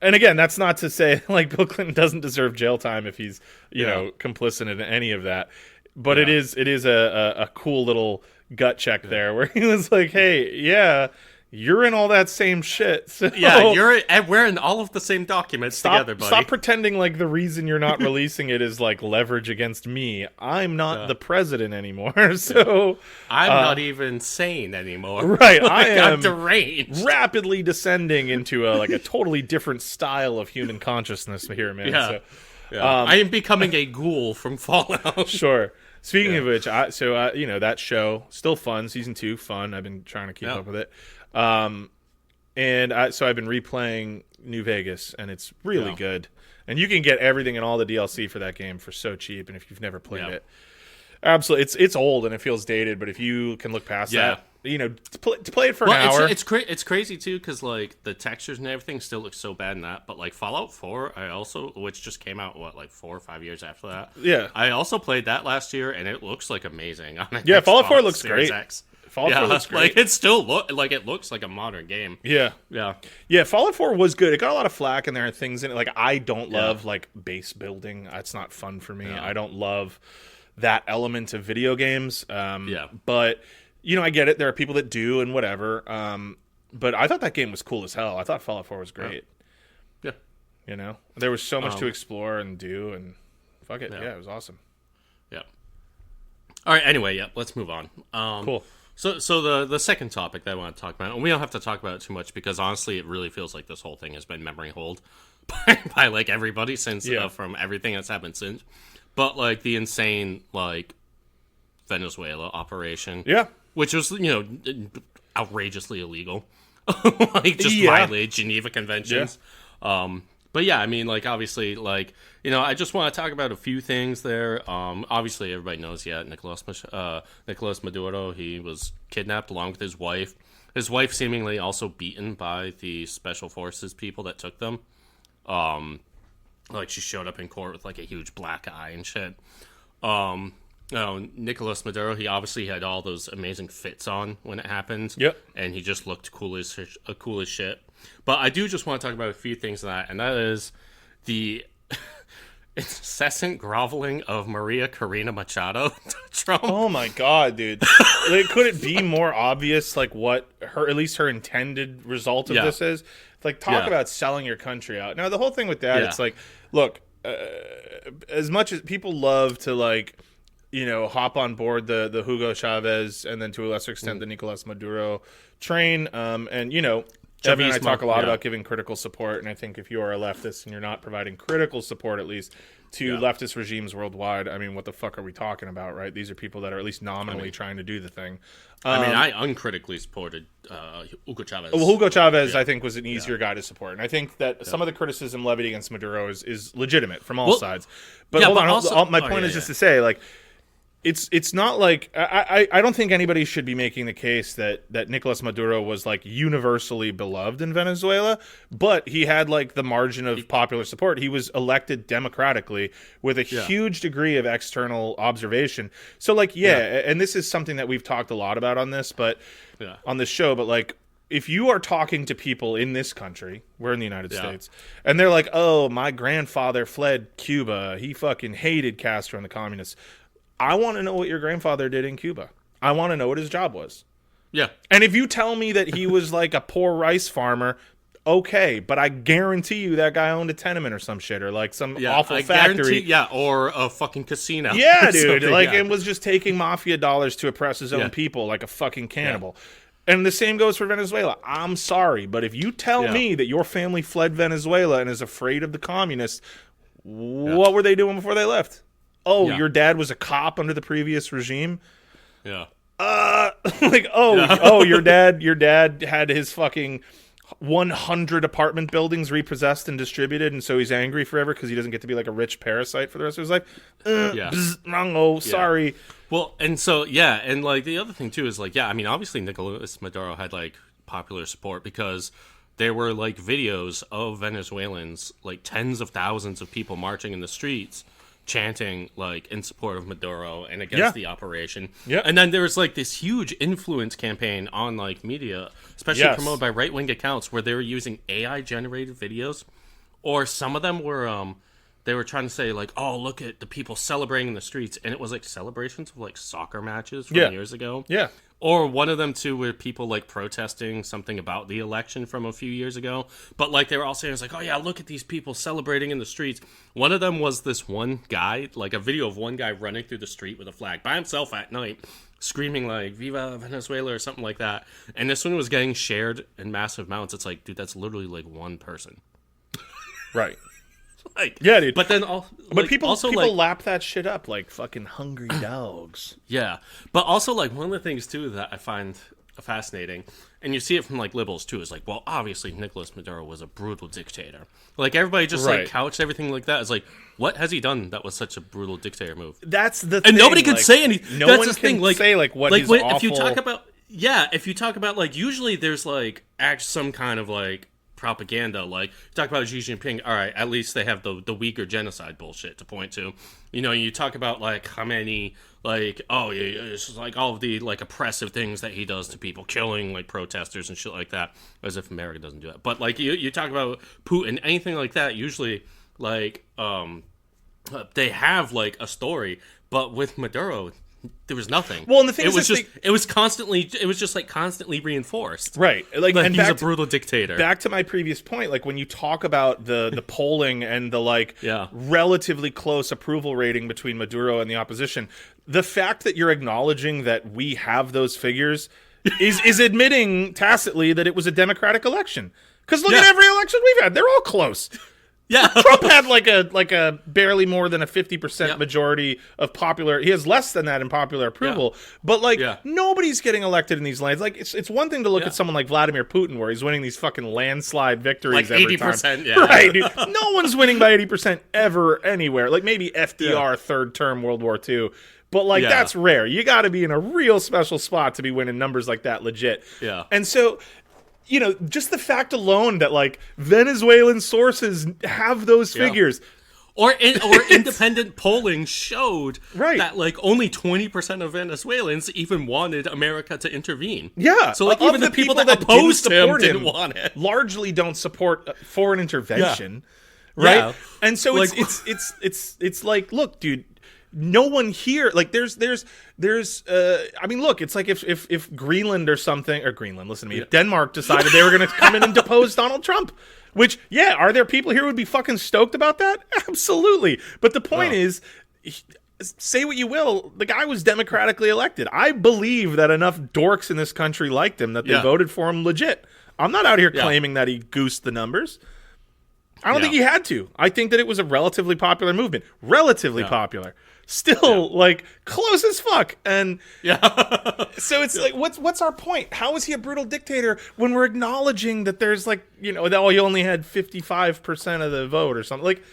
Speaker 2: again, that's not to say like Bill Clinton doesn't deserve jail time if he's complicit in any of that. But it is a cool little gut check there where he was like, hey, you're in all that same shit. So
Speaker 1: we're in all of the same documents together, buddy.
Speaker 2: Stop pretending like the reason you're not releasing it is like leverage against me. I'm not the president anymore, so
Speaker 1: I'm not even sane anymore.
Speaker 2: Right,
Speaker 1: I'm deranged,
Speaker 2: rapidly descending into a totally different style of human consciousness here, man.
Speaker 1: Yeah. So, I am becoming a ghoul from Fallout.
Speaker 2: Sure. Speaking of which, that show still fun. Season 2 fun. I've been trying to keep up with it. So I've been replaying New Vegas, and it's really good. And you can get everything and all the DLC for that game for so cheap. And if you've never played it, absolutely, it's old and it feels dated. But if you can look past that, to play it for an hour,
Speaker 1: it's crazy too because like the textures and everything still looks so bad in that. But like Fallout 4, which just came out 4 or 5 years after that.
Speaker 2: Yeah,
Speaker 1: I also played that last year, and it looks like amazing. On
Speaker 2: yeah, Fallout 4 looks
Speaker 1: Series
Speaker 2: great.
Speaker 1: X.
Speaker 2: Fallout 4 looks great.
Speaker 1: Like it still it looks like a modern game.
Speaker 2: Yeah. Fallout 4 was good. It got a lot of flack, and there are things in it. Like I don't love like base building. That's not fun for me. Yeah. I don't love that element of video games. But I get it. There are people that do, and whatever. But I thought that game was cool as hell. I thought Fallout 4 was great.
Speaker 1: Yeah.
Speaker 2: There was so much to explore and do, and fuck it. Yeah, it was awesome.
Speaker 1: Yeah. All right. Anyway, let's move on.
Speaker 2: Cool.
Speaker 1: So the second topic that I want to talk about, and we don't have to talk about it too much because honestly, it really feels like this whole thing has been memory hold by like everybody since from everything that's happened since. But like the insane like Venezuela operation, which was outrageously illegal, like just violated Geneva Conventions. But yeah, I mean, like, obviously, like, I just want to talk about a few things there. Obviously, everybody knows, Nicolas Maduro, he was kidnapped along with his wife. His wife seemingly also beaten by the special forces people that took them. Like, she showed up in court with, like, a huge black eye and shit. Nicolas Maduro, he obviously had all those amazing fits on when it happened.
Speaker 2: Yep.
Speaker 1: And he just looked cool as shit. But I do just want to talk about a few things of that, and that is the incessant groveling of Maria Corina Machado to Trump.
Speaker 2: Oh my god, dude. Could it be more obvious, like, what at least her intended result of this is? Like, talk about selling your country out. Now, the whole thing with that, it's like, look, as much as people love to, like, hop on board the Hugo Chavez and then to a lesser extent the Nicolas Maduro train, and, Evan and I talk a lot about giving critical support, and I think if you are a leftist and you're not providing critical support, at least, to leftist regimes worldwide, I mean, what the fuck are we talking about, right? These are people that are at least nominally trying to do the thing.
Speaker 1: I uncritically supported Hugo Chavez.
Speaker 2: Well, Hugo Chavez, I think, was an easier guy to support, and I think that some of the criticism levied against Maduro is legitimate from all sides. But hold on, also, my point is just to say, like, It's not like I don't think anybody should be making the case that Nicolas Maduro was like universally beloved in Venezuela, but he had like the margin of popular support. He was elected democratically with a huge degree of external observation. So like and this is something that we've talked a lot about on this, on this show, but like if you are talking to people in this country, we're in the United States, and they're like, "Oh, my grandfather fled Cuba. He fucking hated Castro and the communists." I want to know what your grandfather did in Cuba. I want to know what his job was.
Speaker 1: Yeah.
Speaker 2: And if you tell me that he was like a poor rice farmer, okay, but I guarantee you that guy owned a tenement or some shit or like some awful factory.
Speaker 1: Or a fucking casino.
Speaker 2: Yeah, dude. And was just taking mafia dollars to oppress his own people like a fucking cannibal. And the same goes for Venezuela. I'm sorry, but if you tell me that your family fled Venezuela and is afraid of the communists, what were they doing before they left? Oh, your dad was a cop under the previous regime?
Speaker 1: Yeah.
Speaker 2: Your dad had his fucking 100 apartment buildings repossessed and distributed, and so he's angry forever because he doesn't get to be like a rich parasite for the rest of his life? Wrong, sorry.
Speaker 1: Well, and so, and like the other thing too is like, I mean, obviously Nicolas Maduro had like popular support because there were like videos of Venezuelans, like tens of thousands of people marching in the streets chanting like in support of Maduro and against the operation. Yeah. And then there was like this huge influence campaign on like media, especially promoted by right-wing accounts where they were using AI generated videos, or some of them were they were trying to say like, oh, look at the people celebrating in the streets, and it was like celebrations of like soccer matches from years ago. Yeah. Or one of them, too, were people, like, protesting something about the election from a few years ago. But, like, they were all saying, it's like, oh, yeah, look at these people celebrating in the streets. One of them was this one guy, like, a video of one guy running through the street with a flag by himself at night, screaming, like, Viva Venezuela or something like that. And this one was getting shared in massive amounts. It's like, dude, that's literally, like, one person.
Speaker 2: Right.
Speaker 1: Like,
Speaker 2: yeah, dude.
Speaker 1: But then,
Speaker 2: people
Speaker 1: like,
Speaker 2: lap that shit up like fucking hungry dogs.
Speaker 1: Yeah, but also like one of the things too that I find fascinating and you see it from like liberals too. It's like, well, obviously Nicolas Maduro was a brutal dictator. Like everybody just like couched everything like that. It's like, what has he done that was such a brutal dictator move?
Speaker 2: That's the thing.
Speaker 1: And nobody can say anything.
Speaker 2: No
Speaker 1: That's
Speaker 2: one
Speaker 1: the
Speaker 2: can
Speaker 1: thing. Like,
Speaker 2: say like what his
Speaker 1: if you talk about if you talk about like usually there's like some kind of like propaganda. Like talk about Xi Jinping. All right, at least they have the Uyghur genocide bullshit to point to. You know, you talk about like how many like it's just like all of the like oppressive things that he does to people, killing like protesters and shit like that, as if America doesn't do that. But like you talk about Putin, anything like that, usually like they have like a story, but with Maduro there was nothing.
Speaker 2: Well, and the thing
Speaker 1: it was just like constantly reinforced,
Speaker 2: right? Like, and
Speaker 1: he's a brutal dictator.
Speaker 2: Back to my previous point, like when you talk about the polling and the like relatively close approval rating between Maduro and the opposition, the fact that you're acknowledging that we have those figures is admitting tacitly that it was a democratic election. Because look at every election we've had; they're all close.
Speaker 1: Yeah,
Speaker 2: Trump had like a barely more than a 50% majority of popular. He has less than that in popular approval, but like nobody's getting elected in these lands. Like it's one thing to look at someone like Vladimir Putin, where he's winning these fucking landslide victories, like 80%. Yeah, right. Dude. No one's winning by 80% ever anywhere. Like maybe FDR third term World War II. But, like, that's rare. You got to be in a real special spot to be winning numbers like that legit.
Speaker 1: Yeah.
Speaker 2: And so, you know, just the fact alone that, like, Venezuelan sources have those figures.
Speaker 1: Or independent polling showed that, like, only 20% of Venezuelans even wanted America to intervene.
Speaker 2: Yeah.
Speaker 1: So, like, even the people that opposed him didn't want it.
Speaker 2: Largely don't support foreign intervention. Right?
Speaker 1: Yeah.
Speaker 2: And so like, it's like, look, dude, no one here, like there's I mean, look, it's like if Greenland or something, or Greenland, listen to me, Denmark decided they were going to come in and depose Donald Trump, which, are there people here who would be fucking stoked about that? Absolutely. But the point is, say what you will, the guy was democratically elected. I believe that enough dorks in this country liked him that they voted for him legit. I'm not out here claiming that he goosed the numbers. I don't think he had to. I think that it was a relatively popular movement. Relatively popular. Still, like, close as fuck. And so it's like, what's our point? How is he a brutal dictator when we're acknowledging that there's, like, you know, that he only had 55% of the vote or something? Like,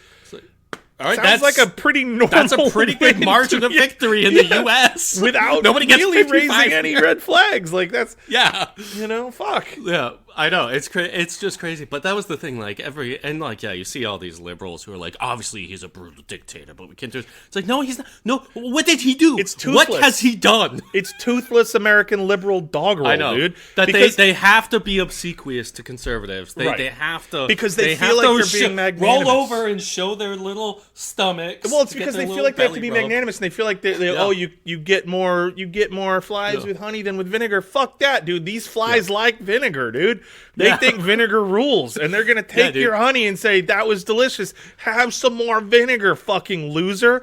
Speaker 1: all right,
Speaker 2: sounds like a pretty normal.
Speaker 1: That's a pretty big margin of victory in the U.S.
Speaker 2: without
Speaker 1: nobody gets
Speaker 2: really raising any red flags. Like that's you know, fuck.
Speaker 1: Yeah, I know it's just crazy. But that was the thing. Like you see all these liberals who are like, obviously he's a brutal dictator, but we can't do it. It's like, no, he's not. No, what did he do?
Speaker 2: It's toothless.
Speaker 1: What has he done?
Speaker 2: It's toothless American liberal dog roll,
Speaker 1: I know,
Speaker 2: dude.
Speaker 1: That they have to be obsequious to conservatives. They have to
Speaker 2: because they feel like they're being magnanimous.
Speaker 1: Roll over and show their little stomachs.
Speaker 2: Well, it's because they feel like they have to be magnanimous, and they feel like you get more flies with honey than with vinegar. Fuck that, dude. These flies like vinegar, dude. They think vinegar rules, and they're gonna take your honey and say that was delicious. Have some more vinegar, fucking loser.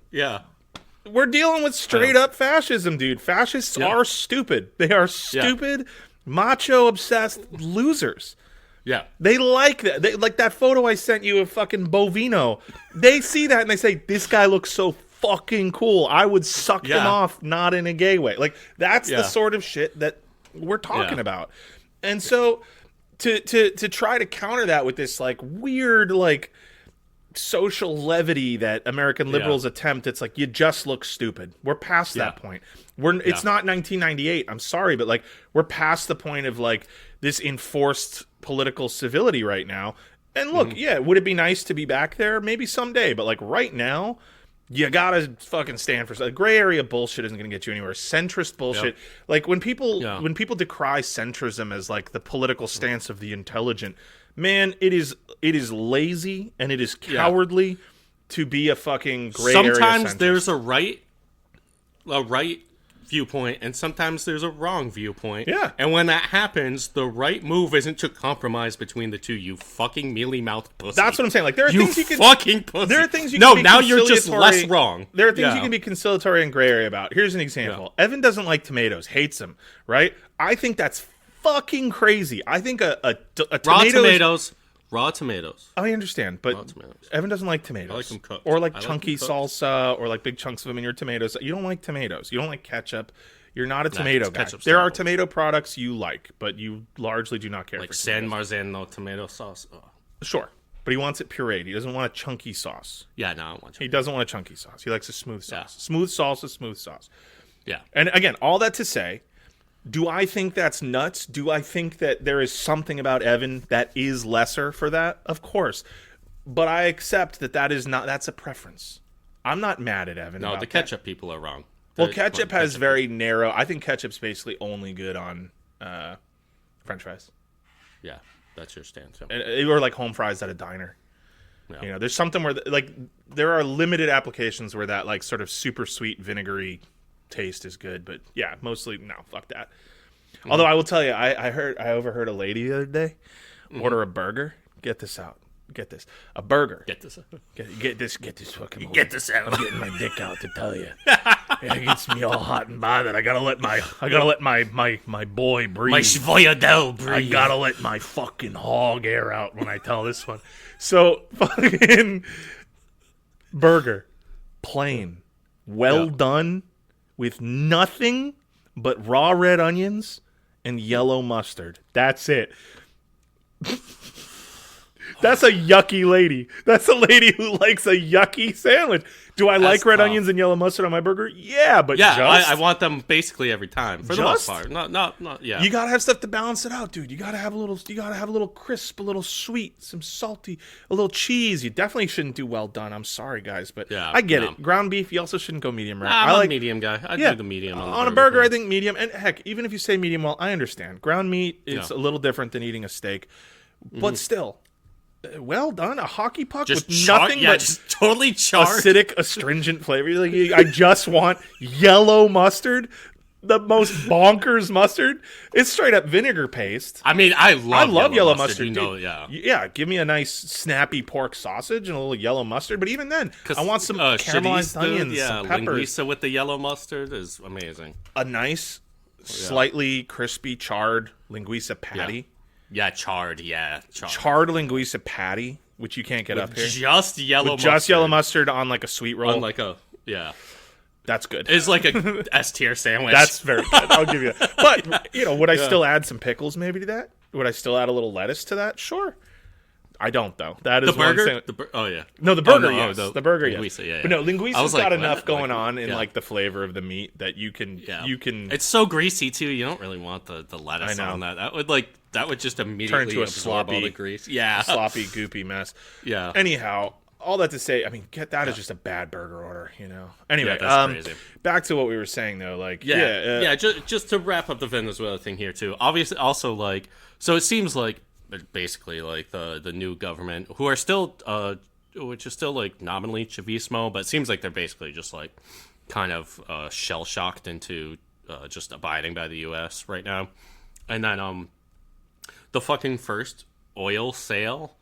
Speaker 1: Yeah.
Speaker 2: We're dealing with straight up fascism, dude. Fascists are stupid. They are stupid, macho obsessed losers.
Speaker 1: Yeah.
Speaker 2: They like that. They like that photo I sent you of fucking Bovino. They see that and they say, this guy looks so fucking cool. I would suck him off, not in a gay way. Like, that's the sort of shit that we're talking about. And so to try to counter that with this like weird like social levity that American liberals attempt, it's like, you just look stupid. We're past that point. It's not 1998. I'm sorry, but like we're past the point of like this enforced political civility right now. And look, would it be nice to be back there? Maybe someday, but like right now, you gotta fucking stand for gray area bullshit. Isn't gonna get you anywhere. Centrist bullshit. Like when people decry centrism as like the political stance of the intelligent, man, it is lazy and it is cowardly to be a fucking gray area.
Speaker 1: Sometimes there's a right viewpoint, and sometimes there's a wrong viewpoint.
Speaker 2: Yeah.
Speaker 1: And when that happens, the right move isn't to compromise between the two, you fucking mealy-mouthed pussy.
Speaker 2: That's what I'm saying. Like, there are things you can...
Speaker 1: fucking pussy.
Speaker 2: There are things you can be
Speaker 1: now you're just less wrong.
Speaker 2: There are things you can be conciliatory and gray area about. Here's an example. Evan doesn't like tomatoes, hates them, right? I think that's fucking crazy. I think a tomato
Speaker 1: Raw tomatoes.
Speaker 2: I understand, but Evan doesn't like tomatoes.
Speaker 1: I like them cooked.
Speaker 2: Or like chunky salsa, or like big chunks of them in your tomatoes. You don't like tomatoes. You don't like ketchup. You're not a tomato guy.
Speaker 1: ketchup's
Speaker 2: There are
Speaker 1: terrible.
Speaker 2: tomato products you like, but you largely do not care
Speaker 1: Like
Speaker 2: for
Speaker 1: San
Speaker 2: tomatoes.
Speaker 1: Marzano tomato sauce. Oh.
Speaker 2: Sure, but he wants it pureed. He doesn't want a chunky sauce.
Speaker 1: Yeah, no, I don't want
Speaker 2: He
Speaker 1: you.
Speaker 2: doesn't want a chunky sauce. He likes a smooth sauce.
Speaker 1: Yeah.
Speaker 2: Smooth sauce is smooth sauce.
Speaker 1: Yeah.
Speaker 2: And again, all that to say, do I think that's nuts? Do I think that there is something about Evan that is lesser for that? Of course. But I accept that's a preference. I'm not mad at Evan.
Speaker 1: No,
Speaker 2: about
Speaker 1: the
Speaker 2: that.
Speaker 1: ketchup people are wrong.
Speaker 2: Well,
Speaker 1: The-
Speaker 2: ketchup has very narrow. I think ketchup's basically only good on French fries,
Speaker 1: Yeah, that's your stance. Yeah.
Speaker 2: or like home fries at a diner.
Speaker 1: Yeah.
Speaker 2: You know, there's something where there are limited applications where that like sort of super sweet vinegary taste is good, but yeah, mostly no, fuck that. Although I will tell you, I overheard a lady the other day order a burger. Get this out. Get this. A burger.
Speaker 1: Get this.
Speaker 2: Get this fucking.
Speaker 1: Get this out.
Speaker 2: I'm getting my dick out to tell you. It gets me all hot and bothered. I gotta let my boy breathe.
Speaker 1: My Schvoyadel,
Speaker 2: I
Speaker 1: breathe.
Speaker 2: gotta let my fucking hog air out when I tell this one. So fucking burger, plain, well done, with nothing but raw red onions and yellow mustard. That's it. That's a yucky lady. That's a lady who likes a yucky sandwich. Do I like red
Speaker 1: tough.
Speaker 2: onions and yellow mustard on my burger? Yeah, but
Speaker 1: Yeah,
Speaker 2: just,
Speaker 1: I want them basically every time for the most
Speaker 2: Just?
Speaker 1: part. Not. Yeah.
Speaker 2: you gotta have stuff to balance it out, dude. You gotta have a little crisp, a little sweet, some salty, a little cheese. You definitely shouldn't do well done. I'm sorry, guys, but
Speaker 1: Yeah,
Speaker 2: I get
Speaker 1: no.
Speaker 2: it. Ground beef, you also shouldn't go medium rare.
Speaker 1: I'm
Speaker 2: I
Speaker 1: a
Speaker 2: like
Speaker 1: medium guy. I
Speaker 2: yeah,
Speaker 1: do the medium
Speaker 2: on
Speaker 1: the
Speaker 2: a burger.
Speaker 1: yeah.
Speaker 2: I think medium, and heck, even if you say medium well, I understand. Ground meat is
Speaker 1: Yeah.
Speaker 2: a little different than eating a steak, but still, well done. A hockey puck
Speaker 1: just
Speaker 2: with
Speaker 1: char-
Speaker 2: nothing
Speaker 1: yeah,
Speaker 2: but
Speaker 1: just totally charred.
Speaker 2: acidic, astringent flavor. Like, I just want yellow mustard, the most bonkers mustard. It's straight up vinegar paste.
Speaker 1: I mean, I love
Speaker 2: yellow mustard.
Speaker 1: You know,
Speaker 2: dude.
Speaker 1: yeah.
Speaker 2: Yeah, give me a nice snappy pork sausage and a little yellow mustard. But even then, I want some caramelized
Speaker 1: chorizo,
Speaker 2: onions,
Speaker 1: yeah,
Speaker 2: some peppers,
Speaker 1: linguiça with the yellow mustard is amazing.
Speaker 2: a nice, slightly crispy charred linguiça patty.
Speaker 1: Yeah, charred. Yeah, charred.
Speaker 2: Charred linguiça patty, which you can't get up here.
Speaker 1: Just yellow.
Speaker 2: With just yellow mustard on like a sweet roll.
Speaker 1: On like a
Speaker 2: That's good.
Speaker 1: It's like a S tier sandwich.
Speaker 2: That's very good. I'll give you that. But, would I still add some pickles maybe to that? Would I still add a little lettuce to that? Sure. I don't, though. That is
Speaker 1: the
Speaker 2: one
Speaker 1: burger.
Speaker 2: thing.
Speaker 1: Oh yeah.
Speaker 2: No, the burger,
Speaker 1: no,
Speaker 2: yes.
Speaker 1: the
Speaker 2: The burger, yes.
Speaker 1: linguiça, yeah.
Speaker 2: But no,
Speaker 1: I
Speaker 2: linguiça's
Speaker 1: was like,
Speaker 2: got
Speaker 1: what?
Speaker 2: enough going
Speaker 1: Like,
Speaker 2: on in
Speaker 1: yeah.
Speaker 2: like the flavor of the meat that you can
Speaker 1: It's so greasy too. You don't really want the lettuce
Speaker 2: I know.
Speaker 1: on that. That would just immediately
Speaker 2: to a
Speaker 1: absorb all
Speaker 2: sloppy-
Speaker 1: the grease. Yeah.
Speaker 2: sloppy, goopy mess.
Speaker 1: Yeah.
Speaker 2: Anyhow, all that to say, I mean, that is just a bad burger order, Anyway,
Speaker 1: Yeah, that's crazy.
Speaker 2: back to what we were saying though, like
Speaker 1: just to wrap up the Venezuela thing here too. Obviously, also like, so it seems like basically like the new government, who are still which is still like nominally Chavismo, but it seems like they're basically just like kind of shell shocked into just abiding by the U.S. right now. And then the fucking first oil sale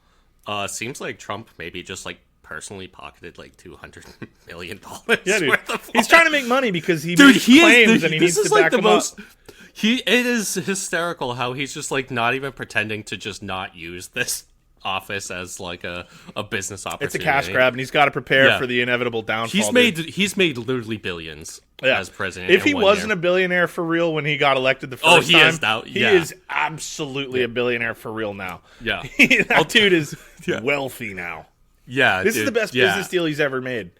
Speaker 1: seems like Trump maybe just like personally pocketed like $200 million.
Speaker 2: Yeah, dude.
Speaker 1: Worth of
Speaker 2: He's trying to make money because he
Speaker 1: Dude,
Speaker 2: makes
Speaker 1: he
Speaker 2: claims
Speaker 1: is.
Speaker 2: and he
Speaker 1: This
Speaker 2: needs
Speaker 1: is
Speaker 2: to
Speaker 1: like
Speaker 2: back
Speaker 1: the
Speaker 2: them
Speaker 1: most.
Speaker 2: up.
Speaker 1: It is hysterical how he's just like not even pretending to just not use this office as like a business opportunity.
Speaker 2: It's a cash grab, and he's got to prepare
Speaker 1: Yeah.
Speaker 2: for the inevitable downfall.
Speaker 1: He's made literally billions as president.
Speaker 2: If he wasn't a billionaire for real when he got elected the first
Speaker 1: he
Speaker 2: time,
Speaker 1: is now.
Speaker 2: he
Speaker 1: Yeah.
Speaker 2: is absolutely a billionaire for real now.
Speaker 1: Yeah.
Speaker 2: That dude is wealthy now.
Speaker 1: Yeah,
Speaker 2: This is the best business deal he's ever made.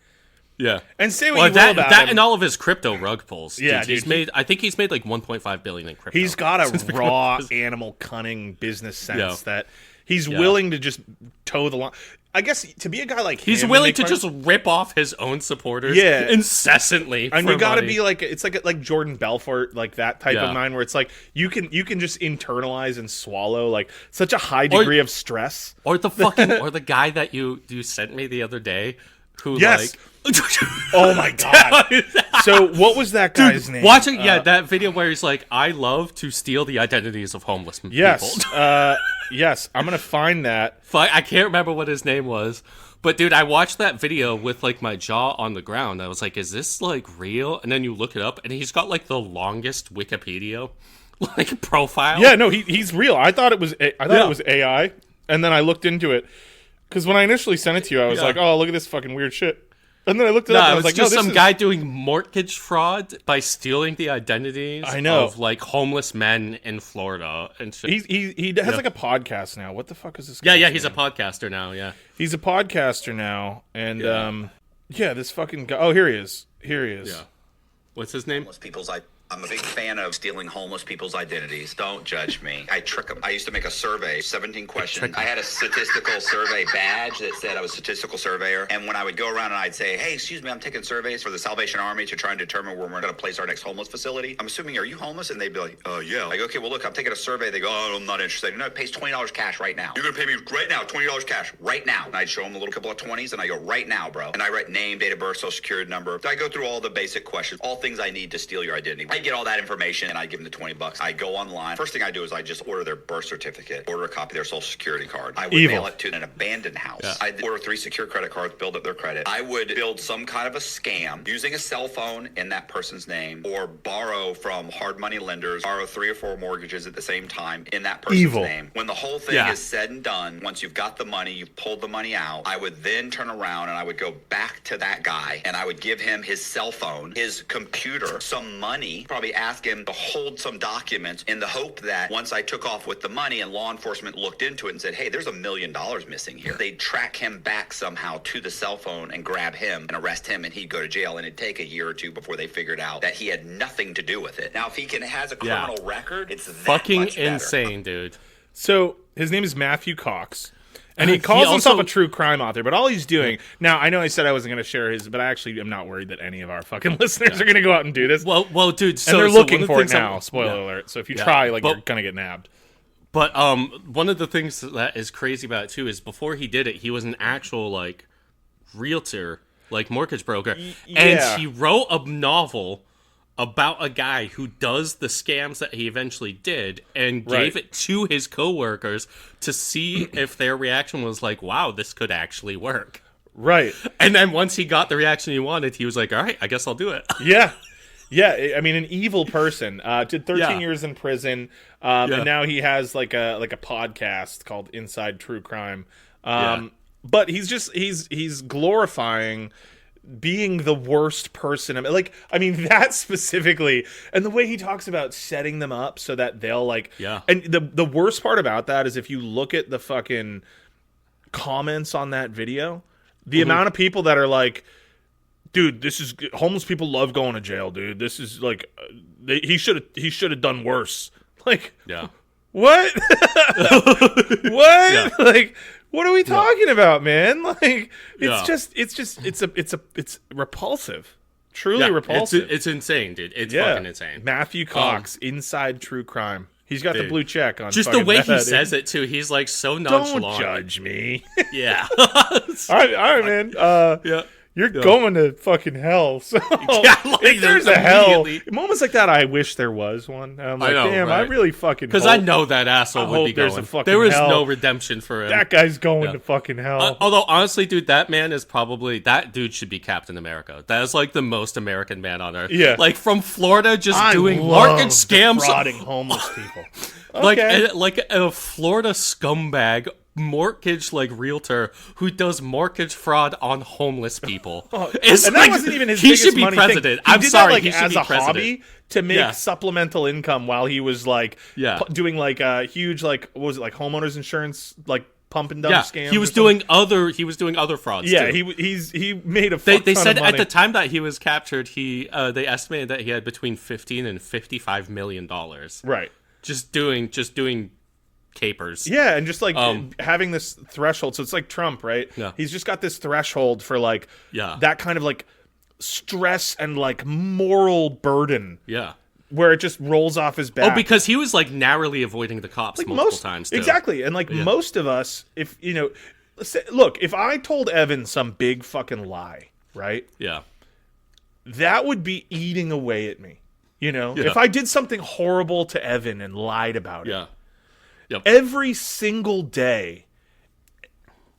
Speaker 1: Yeah,
Speaker 2: And say what
Speaker 1: well,
Speaker 2: you will about him.
Speaker 1: and all of his crypto rug pulls.
Speaker 2: Yeah,
Speaker 1: he's
Speaker 2: dude.
Speaker 1: made. I think he's made like 1.5 billion in crypto.
Speaker 2: He's got a raw animal cunning business sense
Speaker 1: Yeah.
Speaker 2: that he's willing to just toe the line. I guess to be a guy like
Speaker 1: He's
Speaker 2: him
Speaker 1: willing
Speaker 2: make
Speaker 1: to
Speaker 2: money-
Speaker 1: just rip off his own supporters incessantly.
Speaker 2: And
Speaker 1: for
Speaker 2: you got to
Speaker 1: money.
Speaker 2: be like, it's like Jordan Belfort, like that type
Speaker 1: Yeah.
Speaker 2: of mind where it's like you can just internalize and swallow like such a high degree of stress.
Speaker 1: Or the fucking or the guy that you sent me the other day who
Speaker 2: Yes.
Speaker 1: like
Speaker 2: Oh my god! So what was that guy's name?
Speaker 1: watching that video where he's like, I love to steal the identities of homeless
Speaker 2: Yes,
Speaker 1: people.
Speaker 2: yes. I'm gonna find that.
Speaker 1: I can't remember what his name was. But dude, I watched that video with like my jaw on the ground. I was like, is this like real? And then you look it up and he's got like the longest Wikipedia like profile.
Speaker 2: Yeah, no, he's real. I thought it was it was AI, and then I looked into it because when I initially sent it to you, I was
Speaker 1: Yeah.
Speaker 2: like, oh, look at this fucking weird shit. And then I looked it up, and I
Speaker 1: it
Speaker 2: was
Speaker 1: was
Speaker 2: like,
Speaker 1: just
Speaker 2: no, this
Speaker 1: some
Speaker 2: is...
Speaker 1: guy doing mortgage fraud by stealing the identities of like homeless men in Florida and shit.
Speaker 2: He has like a podcast now. What the fuck is this guy?
Speaker 1: Yeah, he's a podcaster now. Yeah,
Speaker 2: he's a podcaster now, and this fucking guy. Oh, here he is.
Speaker 1: Yeah, what's his name?
Speaker 5: I'm a big fan of stealing homeless people's identities. Don't judge me. I trick them. I used to make a survey, 17 questions. I had a statistical survey badge that said I was a statistical surveyor. And when I would go around and I'd say, hey, excuse me, I'm taking surveys for the Salvation Army to try and determine where we're going to place our next homeless facility. I'm assuming, are you homeless? And they'd be like, yeah. I go, okay, well, look, I'm taking a survey. They go, oh, I'm not interested. No, it pays $20 cash right now. You're going to pay me right now, $20 cash right now. And I'd show them a little couple of 20s and I go, right now, bro. And I write name, date of birth, social security number. I go through all the basic questions, all things I need to steal your identity. I get all that information and I give them the $20. I go online. First thing I do is I just order their birth certificate, order a copy of their social security card. I would mail it to an abandoned house. Yeah. I'd order 3 secure credit cards, build up their credit. I would build some kind of a scam using a cell phone in that person's name or borrow from hard money lenders, borrow 3 or 4 mortgages at the same time in that person's name. When the whole thing is said and done, once you've got the money, you've pulled the money out, I would then turn around and I would go back to that guy and I would give him his cell phone, his computer, some money, probably ask him to hold some documents in the hope that once I took off with the money and law enforcement looked into it and said, hey, there's $1 million missing here, they'd track him back somehow to the cell phone and grab him and arrest him and he'd go to jail, and it'd take a year or 2 before they figured out that he had nothing to do with it. Now, if he has a criminal record, it's that
Speaker 1: fucking
Speaker 5: much better.
Speaker 1: insane, dude.
Speaker 2: So his name is Matthew Cox. And he calls himself a true crime author, but all he's doing... Now, I know I said I wasn't going to share his, but I actually am not worried that any of our fucking listeners are going to go out and do this.
Speaker 1: Well, dude,
Speaker 2: and they're looking for it now, spoiler alert. So if you try, you're going to get nabbed.
Speaker 1: But one of the things that is crazy about it, too, is before he did it, he was an actual, like, realtor, like, mortgage broker. And he wrote a novel about a guy who does the scams that he eventually did and gave it to his coworkers to see if their reaction was like, wow, this could actually work.
Speaker 2: Right.
Speaker 1: And then once he got the reaction he wanted, he was like, all right, I guess I'll do it.
Speaker 2: Yeah. I mean, an evil person. Did 13 years in prison, and now he has like a podcast called Inside True Crime. But he's glorifying being the worst person. I mean, that specifically, and the way he talks about setting them up so that they'll and the worst part about that is if you look at the fucking comments on that video, the amount of people that are like, dude, this is homeless people love going to jail, dude. This is like, he should have done worse. Like, what? What?
Speaker 1: Yeah.
Speaker 2: Like, what are we talking about, man? Like, it's repulsive. Truly repulsive.
Speaker 1: It's insane, dude. It's fucking insane.
Speaker 2: Matthew Cox, Inside True Crime. He's got the blue check on.
Speaker 1: Just the way he says it too. He's like so nonchalant.
Speaker 2: Don't judge me.
Speaker 1: Yeah.
Speaker 2: all right, man. You're going to fucking hell. So if there's a hell, moments like that, I wish there was one. I'm like, damn, right? I really fucking
Speaker 1: because I know that asshole would be going. There is no redemption for him.
Speaker 2: That guy's going to fucking hell.
Speaker 1: Although honestly, dude, that man is probably that dude should be Captain America. That is like the most American man on earth.
Speaker 2: Yeah,
Speaker 1: like from Florida, just doing market scams,
Speaker 2: defrauding homeless people.
Speaker 1: Like a Florida scumbag mortgage realtor who does mortgage fraud on homeless people.
Speaker 2: And that wasn't even his biggest money thing. He should be president.
Speaker 1: I'm sorry,
Speaker 2: he should as be a president. Hobby to make supplemental income while he was doing a huge what was it, homeowners insurance pump and dump scams.
Speaker 1: He was doing other frauds.
Speaker 2: Yeah,
Speaker 1: too.
Speaker 2: he made a fuck
Speaker 1: They
Speaker 2: ton
Speaker 1: said
Speaker 2: of money.
Speaker 1: at the time that he was captured, they estimated that he had between $15 and $55 million.
Speaker 2: Right.
Speaker 1: Just doing capers.
Speaker 2: Yeah, and just having this threshold. So it's like Trump, right?
Speaker 1: Yeah.
Speaker 2: He's just got this threshold for that kind of stress and moral burden.
Speaker 1: Yeah.
Speaker 2: Where it just rolls off his back.
Speaker 1: Oh, because he was narrowly avoiding the cops multiple times too.
Speaker 2: Exactly. And most of us, if look, if I told Evan some big fucking lie, right?
Speaker 1: Yeah.
Speaker 2: That would be eating away at me. If I did something horrible to Evan and lied about it.
Speaker 1: Yeah. Yep.
Speaker 2: Every single day,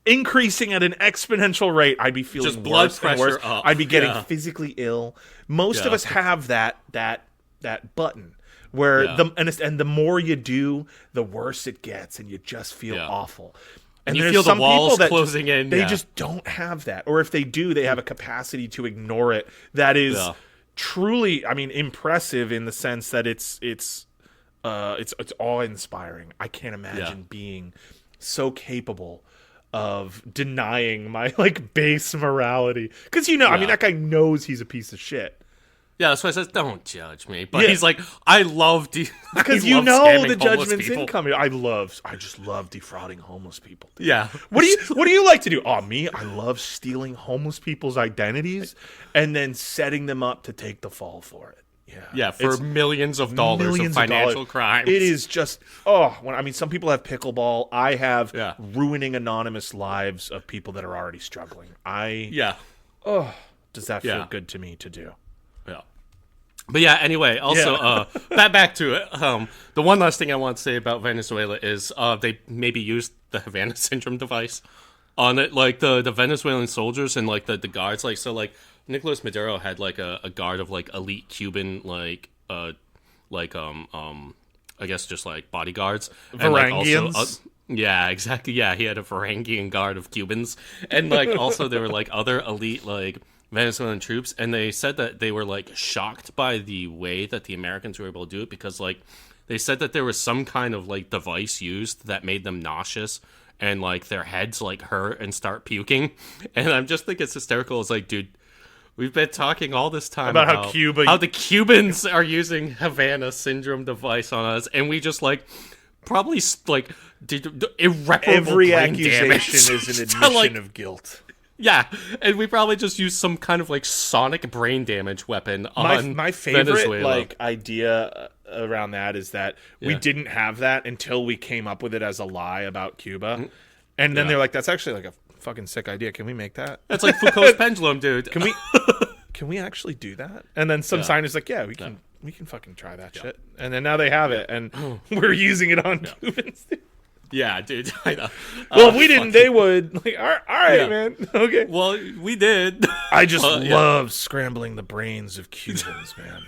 Speaker 2: increasing at an exponential rate, I'd be feeling
Speaker 1: just blood
Speaker 2: worse
Speaker 1: pressure
Speaker 2: and worse.
Speaker 1: up.
Speaker 2: I'd be getting physically ill. Most of us have that button where the more you do, the worse it gets, and you just feel awful. And
Speaker 1: you
Speaker 2: there's
Speaker 1: feel the
Speaker 2: some
Speaker 1: walls
Speaker 2: people that
Speaker 1: closing in.
Speaker 2: They just don't have that. Or if they do, they have a capacity to ignore it that is truly, I mean, impressive in the sense that it's awe-inspiring. I can't imagine being so capable of denying my like base morality. Because I mean, that guy knows he's a piece of shit.
Speaker 1: Yeah, that's why I says, don't judge me. But he's like, I love
Speaker 2: because you know the judgment's incoming. I just love defrauding homeless people. Dude.
Speaker 1: Yeah.
Speaker 2: What do you like to do? Oh, me? I love stealing homeless people's identities and then setting them up to take the fall for it.
Speaker 1: Yeah, for millions of dollars of financial crimes.
Speaker 2: It is just some people have pickleball. I have ruining anonymous lives of people that are already struggling. Does that feel good to me to do?
Speaker 1: Yeah. But anyway, also back to it. The one last thing I want to say about Venezuela is they maybe used the Havana syndrome device on it, like the Venezuelan soldiers and like the guards, like so like Nicolas Maduro had like a guard of like elite Cuban I guess just like bodyguards.
Speaker 2: Varangians?
Speaker 1: And, like, also, yeah, exactly. Yeah, he had a Varangian guard of Cubans, and like also there were like other elite like Venezuelan troops, and they said that they were like shocked by the way that the Americans were able to do it because like they said that there was some kind of like device used that made them nauseous and like their heads like hurt and start puking, and I'm just think it's hysterical. It's like, dude, we've been talking all this time
Speaker 2: about
Speaker 1: how the Cubans are using Havana syndrome device on us, and we just like probably like did irreparable
Speaker 2: every
Speaker 1: brain
Speaker 2: accusation
Speaker 1: damage
Speaker 2: is an admission of guilt.
Speaker 1: Yeah, and we probably just used some kind of like sonic brain damage weapon on
Speaker 2: my favorite
Speaker 1: Venezuela.
Speaker 2: Like idea around that is that we didn't have that until we came up with it as a lie about Cuba, and then they're like, "That's actually like a fucking sick idea. Can we make that?"
Speaker 1: That's like Foucault's pendulum, dude.
Speaker 2: Can we actually do that? And then some scientists like, "Yeah, we can fucking try that shit." And then now they have it, and we're using it on Cubans.
Speaker 1: Yeah, dude. I know.
Speaker 2: Well, if we didn't, they would. Like, all right, man. Okay.
Speaker 1: Well, we did.
Speaker 2: I just love scrambling the brains of Cubans, man.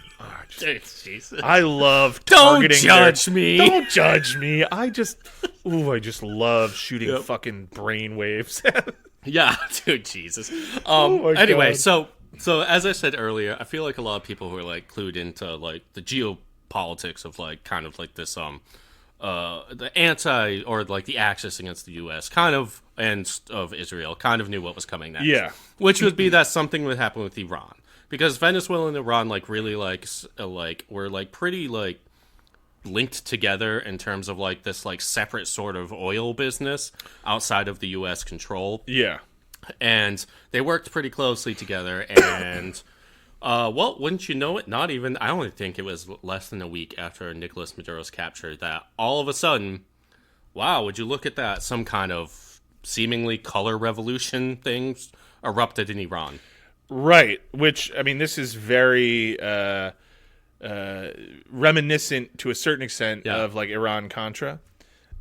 Speaker 1: Jesus.
Speaker 2: I love targeting.
Speaker 1: Don't judge me.
Speaker 2: Don't judge me. I just love shooting fucking brain waves.
Speaker 1: Yeah, dude. Jesus.
Speaker 2: Anyway,
Speaker 1: so as I said earlier, I feel like a lot of people who are like clued into like the geopolitics of like kind of like this the anti or like the axis against the U.S. kind of and of Israel kind of knew what was coming next.
Speaker 2: Yeah,
Speaker 1: which would be that something would happen with Iran because Venezuela and Iran like really like were like pretty like linked together in terms of like this like separate sort of oil business outside of the U.S. control.
Speaker 2: Yeah,
Speaker 1: and they worked pretty closely together and. Well, wouldn't you know it? I only think it was less than a week after Nicolas Maduro's capture that all of a sudden, wow, would you look at that, some kind of seemingly color revolution things erupted in Iran.
Speaker 2: Right, which, I mean, this is very reminiscent to a certain extent of, like, Iran-Contra.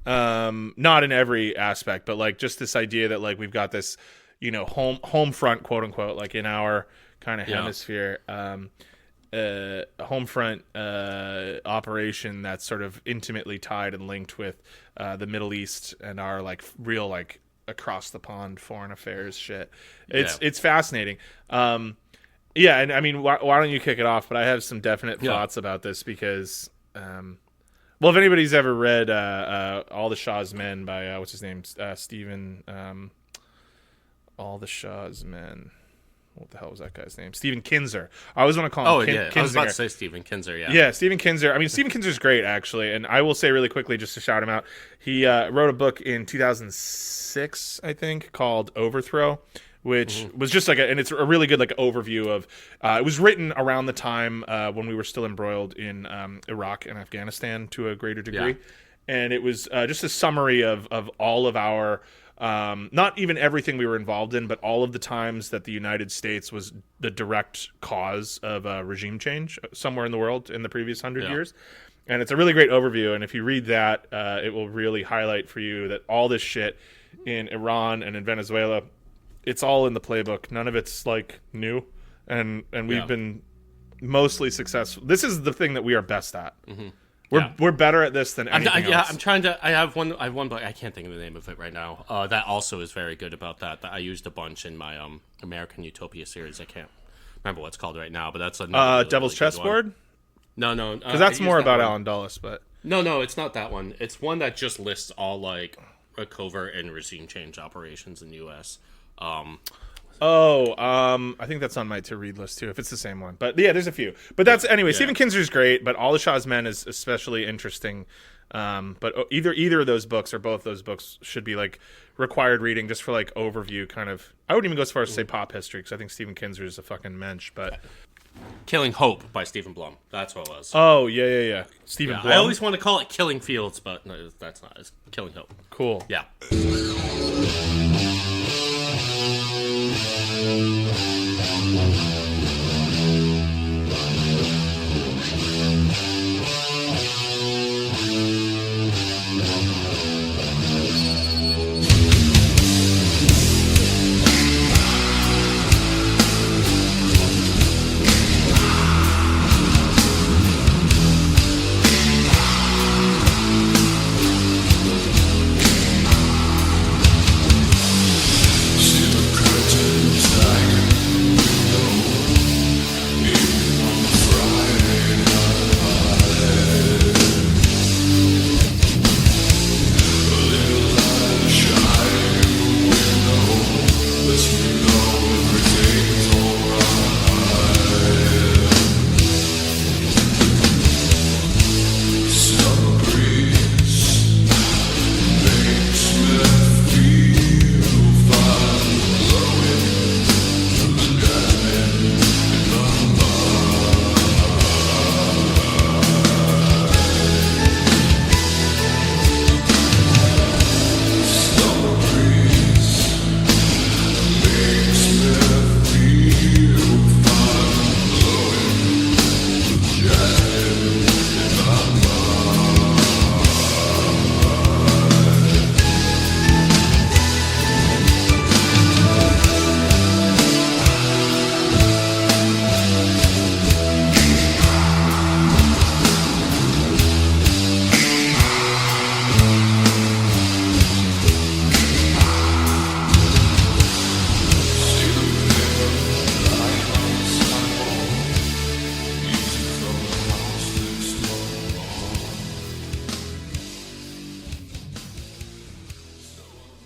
Speaker 2: Not in every aspect, but, like, just this idea that, like, we've got this, you know, home front, quote-unquote, like, in our kind of hemisphere, home front operation that's sort of intimately tied and linked with the Middle East and our like real like across the pond foreign affairs shit. It's fascinating. And I mean, why don't you kick it off? But I have some definite thoughts about this because, well, if anybody's ever read All the Shah's Men by what's his name, Stephen, All the Shah's Men. What the hell was that guy's name? Stephen Kinzer. I always want to call him Kinzer.
Speaker 1: I was about to say Stephen Kinzer,
Speaker 2: Yeah, Stephen Kinzer. I mean, Stephen Kinzer's great, actually. And I will say really quickly, just to shout him out, he wrote a book in 2006, I think, called Overthrow, which was just like and it's a really good like overview of, it was written around the time when we were still embroiled in Iraq and Afghanistan to a greater degree. Yeah. And it was just a summary of all of our, not even everything we were involved in, but all of the times that the United States was the direct cause of regime change somewhere in the world in the previous 100 years. And it's a really great overview. And if you read that, it will really highlight for you that all this shit in Iran and in Venezuela, it's all in the playbook. None of it's like new. And we've been mostly successful. This is the thing that we are best at. We're better at this than anything else.
Speaker 1: I'm trying to. I have one book. I can't think of the name of it right now. That also is very good about that. That I used a bunch in my American Utopia series. I can't remember what it's called right now, but that's another really,
Speaker 2: Devil's
Speaker 1: really good
Speaker 2: Chessboard.
Speaker 1: one. No,
Speaker 2: because that's more about Alan Dulles, but
Speaker 1: no, it's not that one. It's one that just lists all like covert and regime change operations in the U.S.
Speaker 2: I think that's on my to-read list too, if it's the same one. But yeah, there's a few. But that's anyway. Stephen Kinzer's great, but All the Shah's Men is especially interesting. But either of those books or both those books should be like required reading just for like overview kind of. I wouldn't even go as far as to say pop history because I think Stephen Kinzer is a fucking mensch. But
Speaker 1: Killing Hope by Stephen Blum. That's what it was.
Speaker 2: Oh yeah. Stephen Blum.
Speaker 1: I always want to call it Killing Fields, but no, that's not. It's Killing Hope.
Speaker 2: Cool.
Speaker 1: Yeah.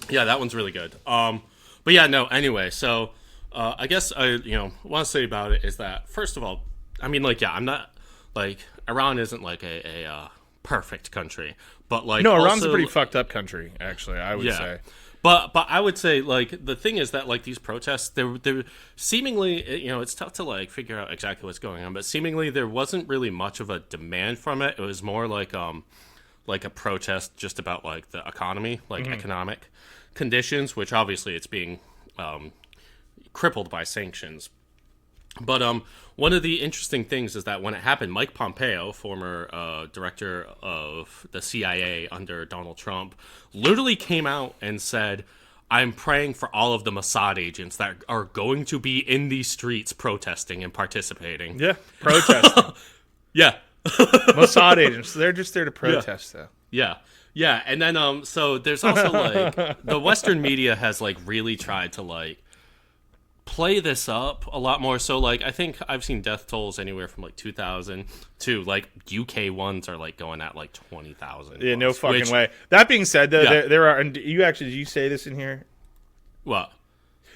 Speaker 1: Yeah, that one's really good. But yeah, no. Anyway, so I guess I want to say about it is that first of all, I mean, like, yeah, I'm not like Iran isn't like a perfect country, but like
Speaker 2: no, Iran's
Speaker 1: also,
Speaker 2: a pretty fucked up country, actually. I would say.
Speaker 1: But I would say like the thing is that like these protests, they're seemingly it's tough to like figure out exactly what's going on, but seemingly there wasn't really much of a demand from it. It was more like a protest just about like the economy, like economic conditions, which obviously it's being crippled by sanctions. But one of the interesting things is that when it happened, Mike Pompeo, former director of the CIA under Donald Trump, literally came out and said, I'm praying for all of the Mossad agents that are going to be in these streets protesting and participating.
Speaker 2: Yeah, protesting.
Speaker 1: Yeah.
Speaker 2: Mossad agents. They're just there to protest, though.
Speaker 1: Yeah. Yeah, and then so there's also like the Western media has like really tried to like play this up a lot more. So like I think I've seen death tolls anywhere from like 2,000 to like UK ones are like going at like 20,000.
Speaker 2: Yeah, no fucking way. That being said, though, there are. And did you say this in here?
Speaker 1: What?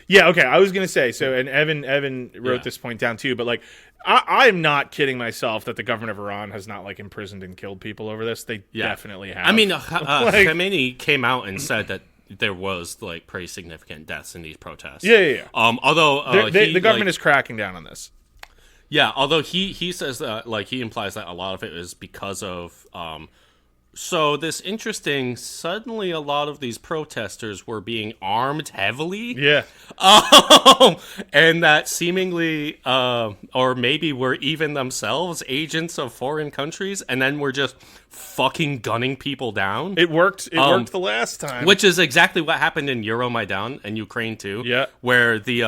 Speaker 2: Yeah, okay. I was gonna say so, and Evan wrote this point down too. But like, I'm not kidding myself that the government of Iran has not like imprisoned and killed people over this. They definitely have.
Speaker 1: I mean, Khamenei came out and said that there was like pretty significant deaths in these protests.
Speaker 2: Yeah.
Speaker 1: Although
Speaker 2: the government is cracking down on this.
Speaker 1: Yeah, although he says that like he implies that a lot of it is because of so this interesting suddenly a lot of these protesters were being armed heavily.
Speaker 2: Yeah.
Speaker 1: And that seemingly or maybe were even themselves agents of foreign countries and then were just fucking gunning people down.
Speaker 2: It worked. It worked the last time.
Speaker 1: Which is exactly what happened in Euromaidan and Ukraine too.
Speaker 2: Yeah.
Speaker 1: Where the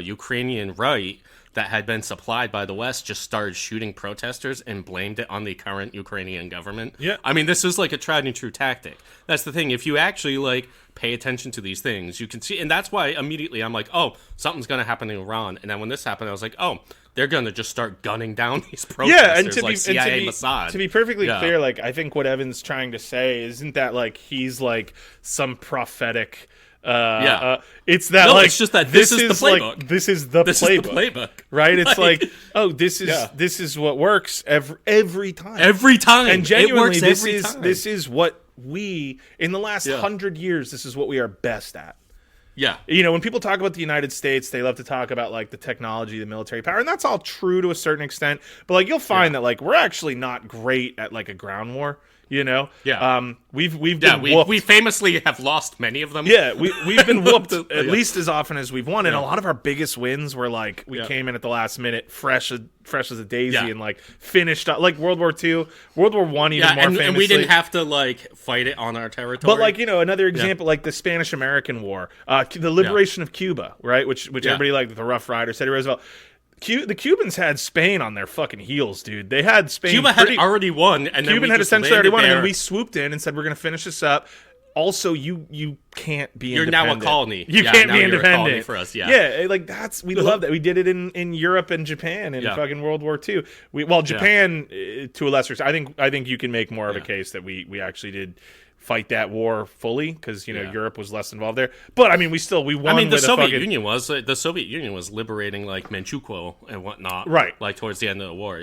Speaker 1: Ukrainian right that had been supplied by the West just started shooting protesters and blamed it on the current Ukrainian government.
Speaker 2: Yeah.
Speaker 1: I mean, this is like a tried and true tactic. That's the thing. If you actually like pay attention to these things, you can see, and that's why immediately I'm like, oh, something's going to happen in Iran. And then when this happened, I was like, oh, they're going to just start gunning down these protesters like CIA Mossad.
Speaker 2: To be perfectly clear, like, I think what Evan's trying to say isn't that like he's like some prophetic. It's that
Speaker 1: it's just that this is the playbook.
Speaker 2: Like, this is the playbook, right? It's like, oh, this is what works every time.
Speaker 1: Every time,
Speaker 2: and genuinely,
Speaker 1: it works
Speaker 2: this is what we in the last 100 years. This is what we are best at.
Speaker 1: Yeah.
Speaker 2: You know, when people talk about the United States, they love to talk about like the technology, the military power, and that's all true to a certain extent. But like you'll find that like we're actually not great at like a ground war. You know, we've been whooped.
Speaker 1: We famously have lost many of them.
Speaker 2: Yeah, we've been whooped at least as often as we've won, and a lot of our biggest wins were like we came in at the last minute, fresh as a daisy, and like finished up like World War II, World War I, even more famously.
Speaker 1: And we didn't have to like fight it on our territory.
Speaker 2: But like another example, like the Spanish-American War, the liberation of Cuba, right? Which everybody like the Rough Rider, Teddy Roosevelt. The Cubans had Spain on their fucking heels, dude. They had Spain.
Speaker 1: Cuba had already won, and
Speaker 2: Cuban had essentially already won, and then we swooped in and said we're going to finish this up. Also, you can't be.
Speaker 1: You're
Speaker 2: independent.
Speaker 1: now a colony.
Speaker 2: You can't be independent
Speaker 1: for us.
Speaker 2: Yeah, like we love that. We did it in Europe and Japan in fucking World War II. Japan to a lesser extent. I think you can make more of a case that we actually did fight that war fully because Europe was less involved there. But I mean, we won.
Speaker 1: I mean, the Soviet Union was liberating like Manchukuo and whatnot,
Speaker 2: right?
Speaker 1: Like towards the end of the war,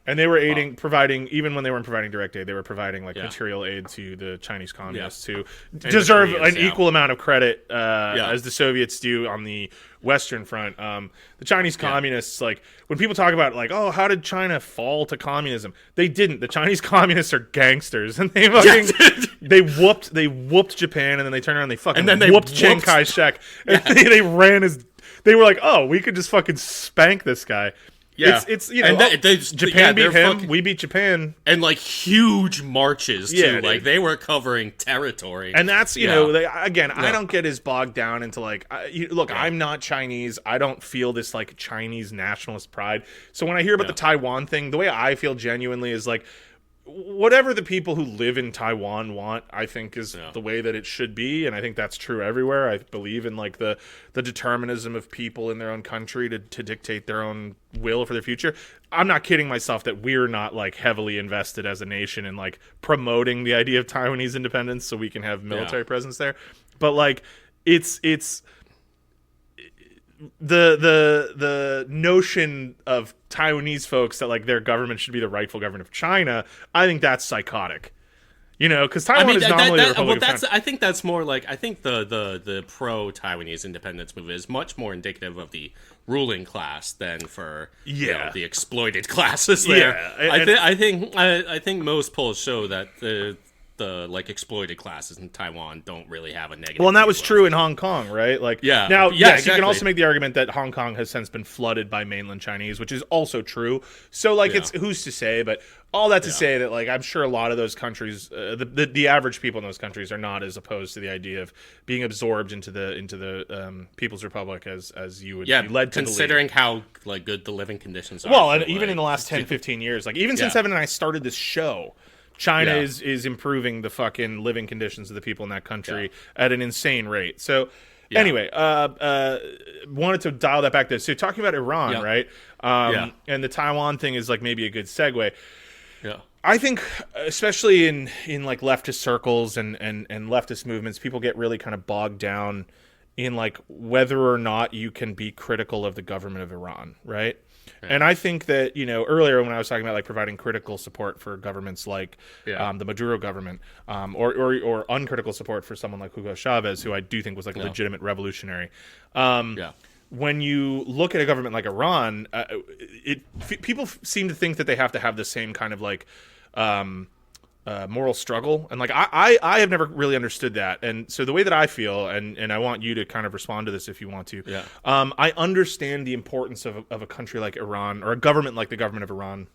Speaker 2: and they were providing even when they weren't providing direct aid, they were providing like material aid to the Chinese communists who deserve an equal amount of credit as the Soviets do on the Western front. The Chinese communists, like when people talk about like, oh, how did China fall to communism? They didn't. The Chinese communists are gangsters, and they fucking they whooped Japan, and then they turned around and they fucking whooped Chiang Kai-shek. And they ran they were like, oh, we could just fucking spank this guy. Yeah, it's Japan beat him, we beat Japan,
Speaker 1: and like huge marches too. Like they were covering territory,
Speaker 2: and that's I don't get as bogged down into like I'm not Chinese. I don't feel this like Chinese nationalist pride. So when I hear about the Taiwan thing, the way I feel genuinely is like, whatever the people who live in Taiwan want, I think is the way that it should be, and I think that's true everywhere. I believe in like the determinism of people in their own country to dictate their own will for their future. I'm not kidding myself that we're not like heavily invested as a nation in like promoting the idea of Taiwanese independence so we can have military presence there. But like it's the notion of Taiwanese folks that like their government should be the rightful government of China, I think that's psychotic. Because Taiwan is normally the Republic of China.
Speaker 1: I think that's more like the pro-Taiwanese independence movement is much more indicative of the ruling class than for the exploited classes there. I think most polls show that the like exploited classes in Taiwan don't really have a negative.
Speaker 2: Well, and that was true in Hong Kong, right? Like,
Speaker 1: exactly.
Speaker 2: You can also make the argument that Hong Kong has since been flooded by mainland Chinese, which is also true. So, like, it's who's to say? But all that to say that, like, I'm sure a lot of those countries, the average people in those countries, are not as opposed to the idea of being absorbed into the People's Republic as you would be led to
Speaker 1: considering
Speaker 2: believe.
Speaker 1: How like good the living conditions are.
Speaker 2: Well, and even in the last 10, 15 years, like even since Evan and I started this show, China is improving the fucking living conditions of the people in that country at an insane rate. So anyway, wanted to dial that back there. So talking about Iran, right? And the Taiwan thing is like maybe a good segue.
Speaker 1: Yeah.
Speaker 2: I think especially in like leftist circles and leftist movements, people get really kind of bogged down in like whether or not you can be critical of the government of Iran, right? And I think that, earlier when I was talking about like providing critical support for governments like the Maduro government, or uncritical support for someone like Hugo Chavez, who I do think was like a legitimate revolutionary. When you look at a government like Iran, people seem to think that they have to have the same kind of like moral struggle, and like I have never really understood that. And so the way that I feel, and I want you to kind of respond to this if you want to, I understand the importance of a country like Iran, or a government like the government of Iran,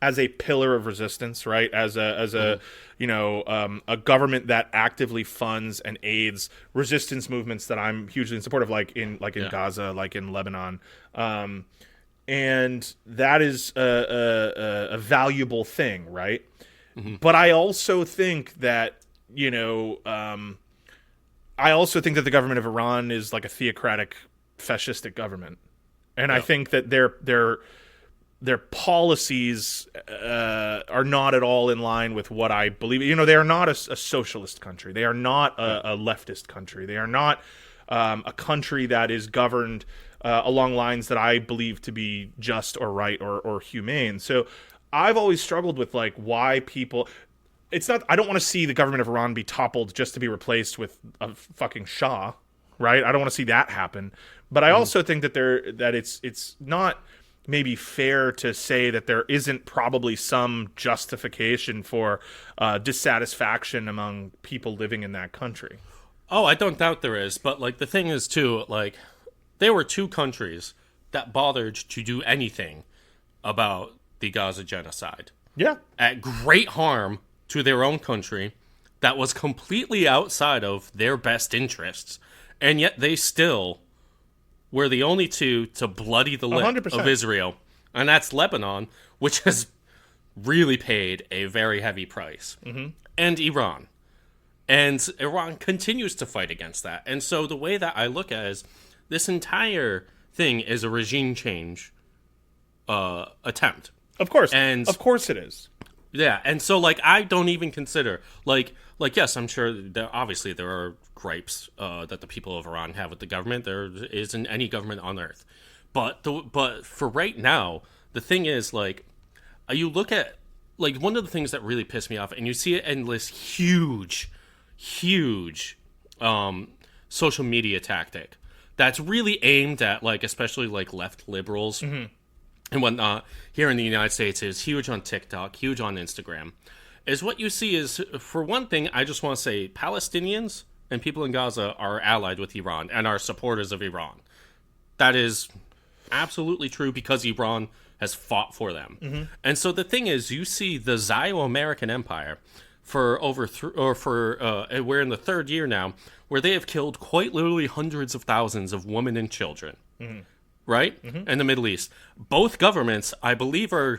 Speaker 2: as a pillar of resistance, right? As a a government that actively funds and aids resistance movements that I'm hugely in support of, like in Gaza, like in Lebanon, and that is a valuable thing, right? But I also think that the government of Iran is like a theocratic, fascistic government, and I think that their policies are not at all in line with what I believe. They are not a socialist country. They are not a leftist country. They are not a country that is governed along lines that I believe to be just or right or humane. So I've always struggled with like why people. It's not. I don't want to see the government of Iran be toppled just to be replaced with a fucking Shah, right? I don't want to see that happen. But I also think that it's not maybe fair to say that there isn't probably some justification for dissatisfaction among people living in that country.
Speaker 1: Oh, I don't doubt there is. But like the thing is too, like there were two countries that bothered to do anything about the Gaza genocide.
Speaker 2: Yeah,
Speaker 1: at great harm to their own country, that was completely outside of their best interests, and yet they still were the only two to bloody the lip
Speaker 2: 100%.
Speaker 1: of Israel, and that's Lebanon, which has really paid a very heavy price, and Iran. And Iran continues to fight against that. And so the way that I look at it is this entire thing is a regime change attempt.
Speaker 2: of course,
Speaker 1: And
Speaker 2: of course it is.
Speaker 1: yeah, and so like I don't even consider like yes, I'm sure obviously there are gripes that the people of Iran have with the government. There isn't any government on earth, but for right now, the thing is like you look at like one of the things that really pissed me off, and you see it in this huge social media tactic that's really aimed at like especially like left liberals. And whatnot here in the United States is huge on TikTok, huge on Instagram, is what you see is, for one thing, I just want to say Palestinians and people in Gaza are allied with Iran and are supporters of Iran. That is absolutely true because Iran has fought for them. And so the thing is, you see the Zio-American Empire for we're in the third year now, where they have killed quite literally hundreds of thousands of women and children. Right? In the Middle East. Both governments, I believe, are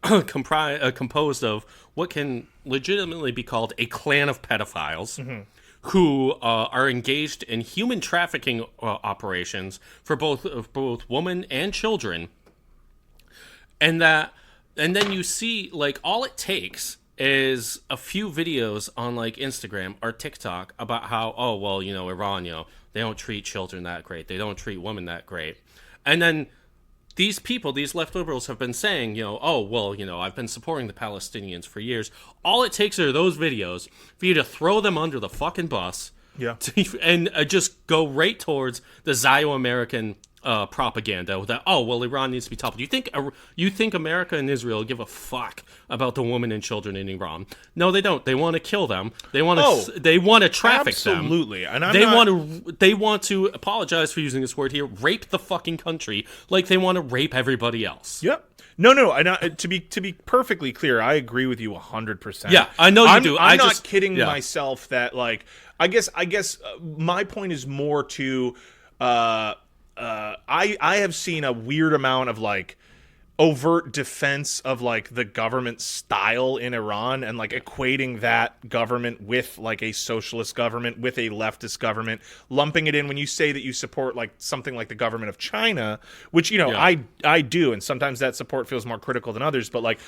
Speaker 1: composed of what can legitimately be called a clan of pedophiles who are engaged in human trafficking operations for both women and children. And then you see, like, all it takes is a few videos on, like, Instagram or TikTok about how, Iran, they don't treat children that great. They don't treat women that great. And then these people, these left liberals have been saying, I've been supporting the Palestinians for years. All it takes are those videos for you to throw them under the fucking bus and just go right towards the Zio-American propaganda that Iran needs to be toppled. You think America and Israel give a fuck about the women and children in Iran? No, they don't. They want to kill them. They want to traffic them.
Speaker 2: Absolutely. And
Speaker 1: they want to apologize for using this word here. Rape the fucking country like they want to rape everybody else.
Speaker 2: Yep. No. And to be perfectly clear, I agree with you 100%.
Speaker 1: Yeah, I know you do.
Speaker 2: I'm not kidding myself that like I guess my point is more to. I have seen a weird amount of like overt defense of like the government style in Iran and like equating that government with like a socialist government, with a leftist government, lumping it in when you say that you support like something like the government of China, which I do, and sometimes that support feels more critical than others, but like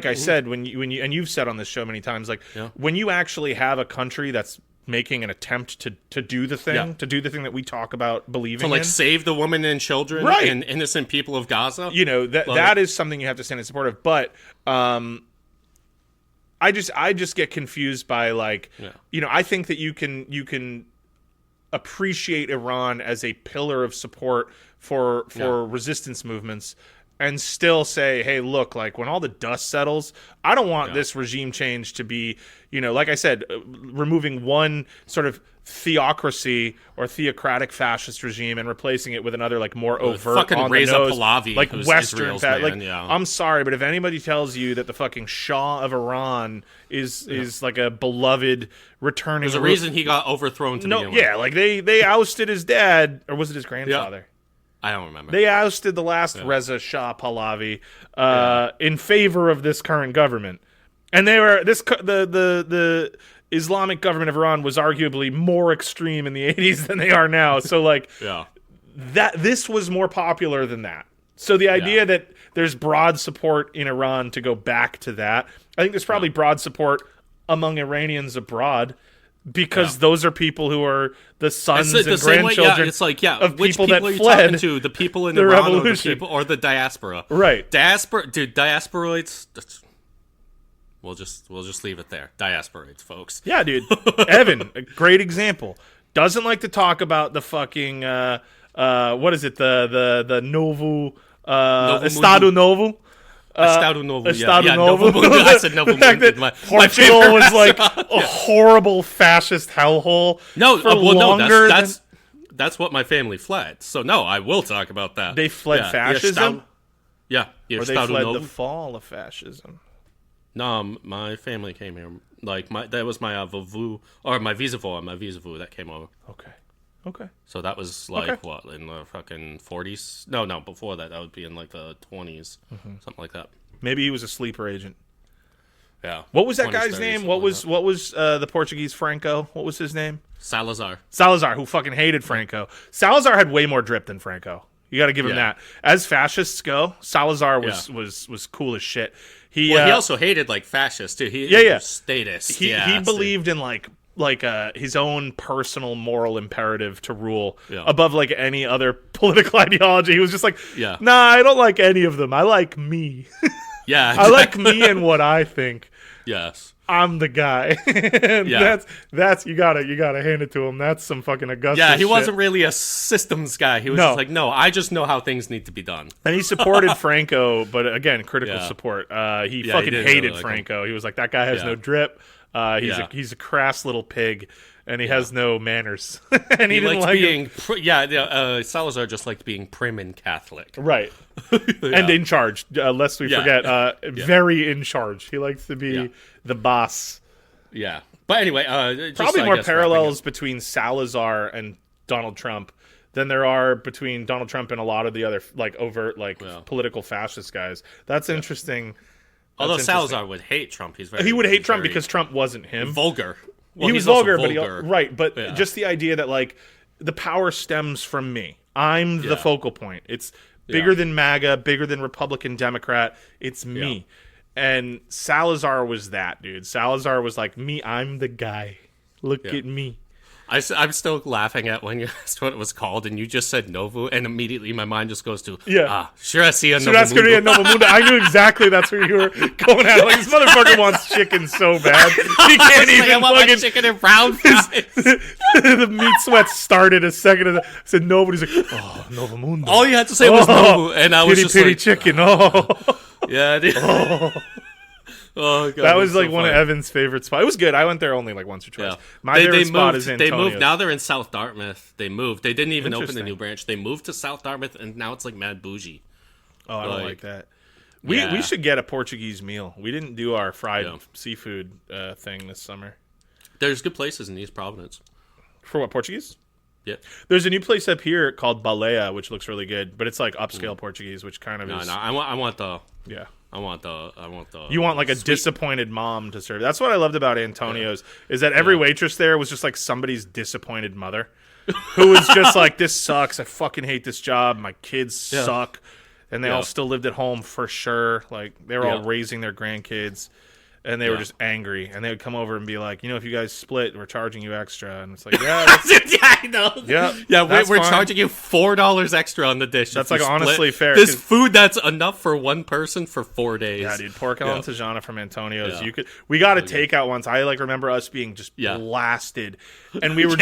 Speaker 2: I said, when you and you've said on this show many times, like when you actually have a country that's making an attempt to do the thing, that we talk about believing in.
Speaker 1: Save the women and children and innocent people of Gaza.
Speaker 2: That is something you have to stand in support of. But I just get confused by I think that you can appreciate Iran as a pillar of support for resistance movements and still say, hey, look, like when all the dust settles, I don't want this regime change to be, like I said, removing one sort of theocracy or theocratic fascist regime and replacing it with another like more overt
Speaker 1: fucking
Speaker 2: on the
Speaker 1: Reza
Speaker 2: nose,
Speaker 1: Pahlavi,
Speaker 2: like
Speaker 1: who's
Speaker 2: Western
Speaker 1: Israel's man,
Speaker 2: like
Speaker 1: yeah.
Speaker 2: I'm sorry, but if anybody tells you that the fucking Shah of Iran is like a beloved returning,
Speaker 1: There's a reason he got overthrown to begin with.
Speaker 2: yeah, like they ousted his dad, or was it his grandfather?
Speaker 1: I don't remember.
Speaker 2: They ousted the last Reza Shah Pahlavi in favor of this current government, and they were the Islamic government of Iran was arguably more extreme in the 80s than they are now. So like this was more popular than that. So the idea that there's broad support in Iran to go back to that, I think there's probably broad support among Iranians abroad. Because those are people who are the sons and grandchildren of
Speaker 1: which
Speaker 2: people that
Speaker 1: are you
Speaker 2: fled
Speaker 1: talking to? The people in
Speaker 2: the
Speaker 1: Iran
Speaker 2: revolution.
Speaker 1: or the diaspora?
Speaker 2: Right.
Speaker 1: Diasporoids. We'll just leave it there. Diasporoids, folks.
Speaker 2: Yeah, dude. Evan, a great example. Doesn't like to talk about the fucking what is it? The Novo Estado Novo.
Speaker 1: Estado Novo.
Speaker 2: Estado Novo.
Speaker 1: Novo Mundo. I said Novo Mundo.
Speaker 2: Portugal was like a horrible fascist hellhole.
Speaker 1: That's what my family fled. So no, I will talk about that.
Speaker 2: They fled fascism.
Speaker 1: Or they
Speaker 2: fled the fall of fascism.
Speaker 1: No, my family came here. Like that was my vavu or my visavu that came over.
Speaker 2: Okay.
Speaker 1: So that was like what in the fucking 40s? No, before that would be in like the 20s, something like that.
Speaker 2: Maybe he was a sleeper agent.
Speaker 1: Yeah.
Speaker 2: What was that guy's name? What was the Portuguese Franco? What was his name?
Speaker 1: Salazar,
Speaker 2: who fucking hated Franco. Salazar had way more drip than Franco. You got to give him that. As fascists go, Salazar was cool as shit. He
Speaker 1: also hated like fascists too. He was statist.
Speaker 2: He believed in like his own personal moral imperative to rule above like any other political ideology. He was just like, nah, I don't like any of them. I like me.
Speaker 1: Yeah,
Speaker 2: exactly. I like me and what I think.
Speaker 1: Yes,
Speaker 2: I'm the guy. That's you gotta hand it to him. That's some fucking Augustus.
Speaker 1: Yeah, he
Speaker 2: shit.
Speaker 1: wasn't really a systems guy. He was just like, no, I just know how things need to be done.
Speaker 2: And he supported Franco, but again, critical support. He fucking hated Franco. He was like, that guy has no drip. He's a crass little pig, and he has no manners. And he didn't like
Speaker 1: being Salazar just liked being prim and Catholic,
Speaker 2: right? And in charge, lest we forget, very in charge. He likes to be the boss.
Speaker 1: Yeah, but anyway,
Speaker 2: probably more parallels between Salazar and Donald Trump than there are between Donald Trump and a lot of the other like overt political fascist guys. That's interesting.
Speaker 1: Although Salazar would hate Trump,
Speaker 2: he would hate Trump because Trump wasn't him.
Speaker 1: Vulgar. Well,
Speaker 2: he was vulgar, but just the idea that like the power stems from me. I'm the focal point. It's bigger than MAGA, bigger than Republican, Democrat. It's me. And Salazar was that, dude. Salazar was like, me, I'm the guy. Look at me.
Speaker 1: I'm still laughing at when you asked what it was called, and you just said Novo, and immediately my mind just goes to, sure, I see a Novo
Speaker 2: that's going to be a Novo Mundo. I knew exactly that's where you were going at. Like, this motherfucker wants chicken so bad. He can't even
Speaker 1: I want my chicken and brown fries.
Speaker 2: The meat sweat started a second ago. I said Novo, and he's like, oh, Novo Mundo.
Speaker 1: All you had to say was Novo, and I was just like,
Speaker 2: chicken,
Speaker 1: Yeah, dude. Oh, God,
Speaker 2: that was like one of Evan's favorite spots. It was good. I went there only like once or twice. My favorite spot is Antonio's.
Speaker 1: They moved. Now they're in South Dartmouth. They moved. They didn't even open the new branch. They moved to South Dartmouth, and now it's like mad bougie.
Speaker 2: Oh, I don't like that. We should get a Portuguese meal. We didn't do our fried seafood thing this summer.
Speaker 1: There's good places in East Providence.
Speaker 2: For what, Portuguese?
Speaker 1: Yeah.
Speaker 2: There's a new place up here called Baleia, which looks really good, but it's like upscale Portuguese, which kind of is.
Speaker 1: No, I want the.
Speaker 2: Yeah.
Speaker 1: I want the.
Speaker 2: You want like a disappointed mom to serve. That's what I loved about Antonio's is that every waitress there was just like somebody's disappointed mother, who was just like, "This sucks. I fucking hate this job. My kids suck," and they all still lived at home for sure. Like they were all raising their grandkids, and they were just angry. And they would come over and be like, "If you guys split, we're charging you extra." And it's like,
Speaker 1: I know.
Speaker 2: Yeah,
Speaker 1: we're charging you $4 extra on the dish.
Speaker 2: That's like honestly fair.
Speaker 1: This food that's enough for one person for 4 days.
Speaker 2: Yeah, dude, pork alla Tajana from Antonio's. We got a takeout once. I like remember us being just blasted, and we were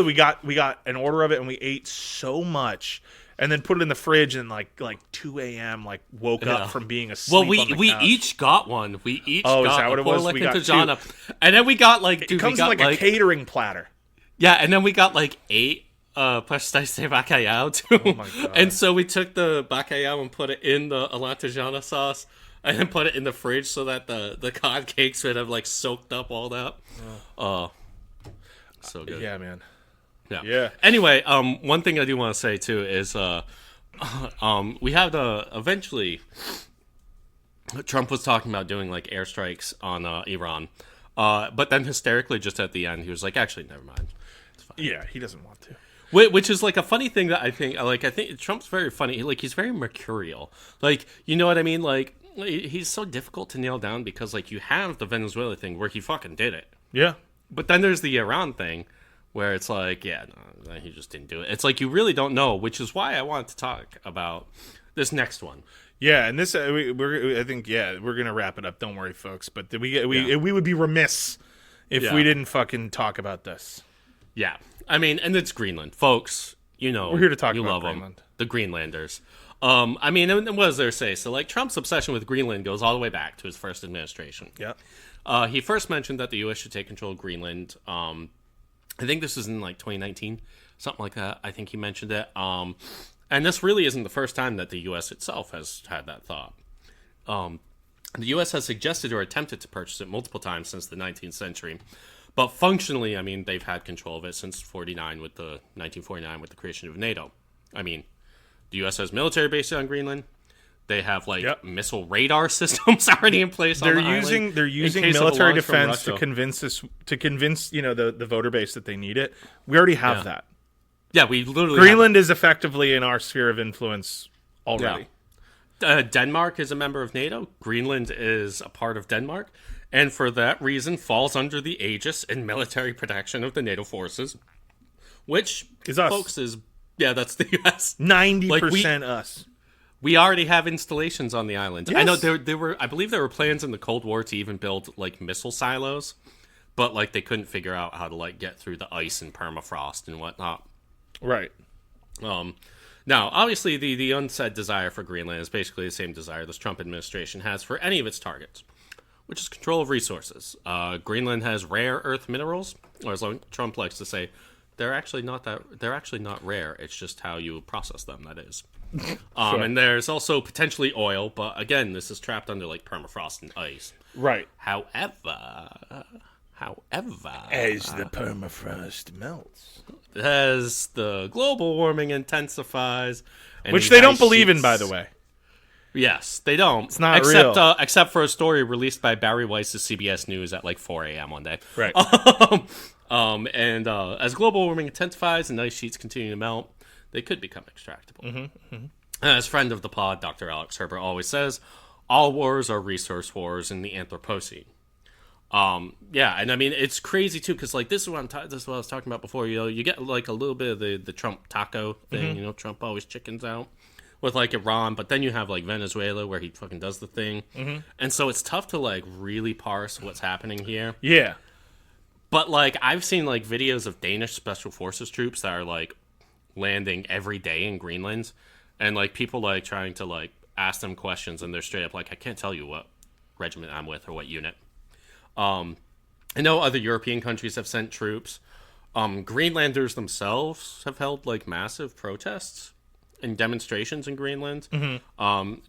Speaker 2: we got an order of it, and we ate so much. and then put it in the fridge and like 2 a.m. like woke up from being asleep.
Speaker 1: Well,
Speaker 2: on the
Speaker 1: we
Speaker 2: couch.
Speaker 1: each got one. We each
Speaker 2: Oh, is
Speaker 1: got
Speaker 2: that what
Speaker 1: a
Speaker 2: it was?
Speaker 1: Porlick
Speaker 2: We
Speaker 1: and
Speaker 2: got
Speaker 1: Tajana. And then we got like
Speaker 2: It comes in
Speaker 1: got,
Speaker 2: like a catering platter.
Speaker 1: Yeah, and then we got like 8 pastéis de bacalhau too.
Speaker 2: Oh my God.
Speaker 1: And so we took the bacalhau and put it in the Atlantejana sauce and then put it in the fridge so that the cod cakes would have like soaked up all that. So good.
Speaker 2: Yeah, man.
Speaker 1: Yeah. Anyway, one thing I do want to say too is we have eventually Trump was talking about doing like airstrikes on Iran. But then hysterically just at the end he was like, actually never mind.
Speaker 2: Yeah, he doesn't want to.
Speaker 1: Which is like a funny thing that I think Trump's very funny. Like he's very mercurial. Like, you know what I mean? Like he's so difficult to nail down because like you have the Venezuela thing where he fucking did it.
Speaker 2: Yeah.
Speaker 1: But then there's the Iran thing where it's like, yeah, no, he just didn't do it. It's like you really don't know, which is why I wanted to talk about this next one.
Speaker 2: Yeah, and this I think we're gonna wrap it up. Don't worry, folks. But we would be remiss if we didn't fucking talk about this.
Speaker 1: Yeah, I mean, and it's Greenland, folks. You know,
Speaker 2: We're here to talk
Speaker 1: you
Speaker 2: about
Speaker 1: love
Speaker 2: Greenland.
Speaker 1: them, the Greenlanders. I mean, and what does there say? So, like, Trump's obsession with Greenland goes all the way back to his first administration.
Speaker 2: Yeah.
Speaker 1: He first mentioned that the U.S. should take control of Greenland. I think this was in like 2019, something like that. I think he mentioned it. And this really isn't the first time that the U.S. itself has had that thought. The U.S. has suggested or attempted to purchase it multiple times since the 19th century. But functionally, I mean, they've had control of it since 1949 with the creation of NATO. I mean, the U.S. has military bases on Greenland. They have missile radar systems already in place.
Speaker 2: They're using military defense to convince the voter base that they need it. We already have that.
Speaker 1: Yeah, we literally
Speaker 2: Greenland is effectively in our sphere of influence already.
Speaker 1: Yeah. Denmark is a member of NATO. Greenland is a part of Denmark, and for that reason falls under the aegis and military protection of the NATO forces, which
Speaker 2: is us.
Speaker 1: Folks, that's the U.S.
Speaker 2: 90% us.
Speaker 1: We already have installations on the island.
Speaker 2: Yes.
Speaker 1: I know I believe there were plans in the Cold War to even build like missile silos, but like they couldn't figure out how to like get through the ice and permafrost and whatnot.
Speaker 2: Right.
Speaker 1: Now, obviously, the unsaid desire for Greenland is basically the same desire this Trump administration has for any of its targets, which is control of resources. Greenland has rare earth minerals, or as Trump likes to say, they're actually not rare. It's just how you process them. That is.
Speaker 2: Sure.
Speaker 1: And there's also potentially oil, but again, this is trapped under like permafrost and ice.
Speaker 2: Right.
Speaker 1: However,
Speaker 2: as the permafrost melts,
Speaker 1: as the global warming intensifies,
Speaker 2: which they don't believe in, by the way.
Speaker 1: Yes, they don't.
Speaker 2: It's not real.
Speaker 1: Except for a story released by Barry Weiss's CBS News at like 4 a.m. one day.
Speaker 2: Right.
Speaker 1: And as global warming intensifies and ice sheets continue to melt, they could become extractable. As friend of the pod, Dr. Alex Herbert always says, all wars are resource wars in the Anthropocene. And I mean, it's crazy too, because like this is what I was talking about before. You know, you get like a little bit of the Trump taco thing. You know, Trump always chickens out with like Iran, but then you have like Venezuela where he fucking does the thing, and so it's tough to like really parse what's happening here.
Speaker 2: Yeah,
Speaker 1: but like I've seen like videos of Danish special forces troops that are like landing every day in Greenland, and like people like trying to like ask them questions, and they're straight up like, I can't tell you what regiment I'm with or what unit. I know other European countries have sent troops. Greenlanders themselves have held like massive protests and demonstrations in Greenland.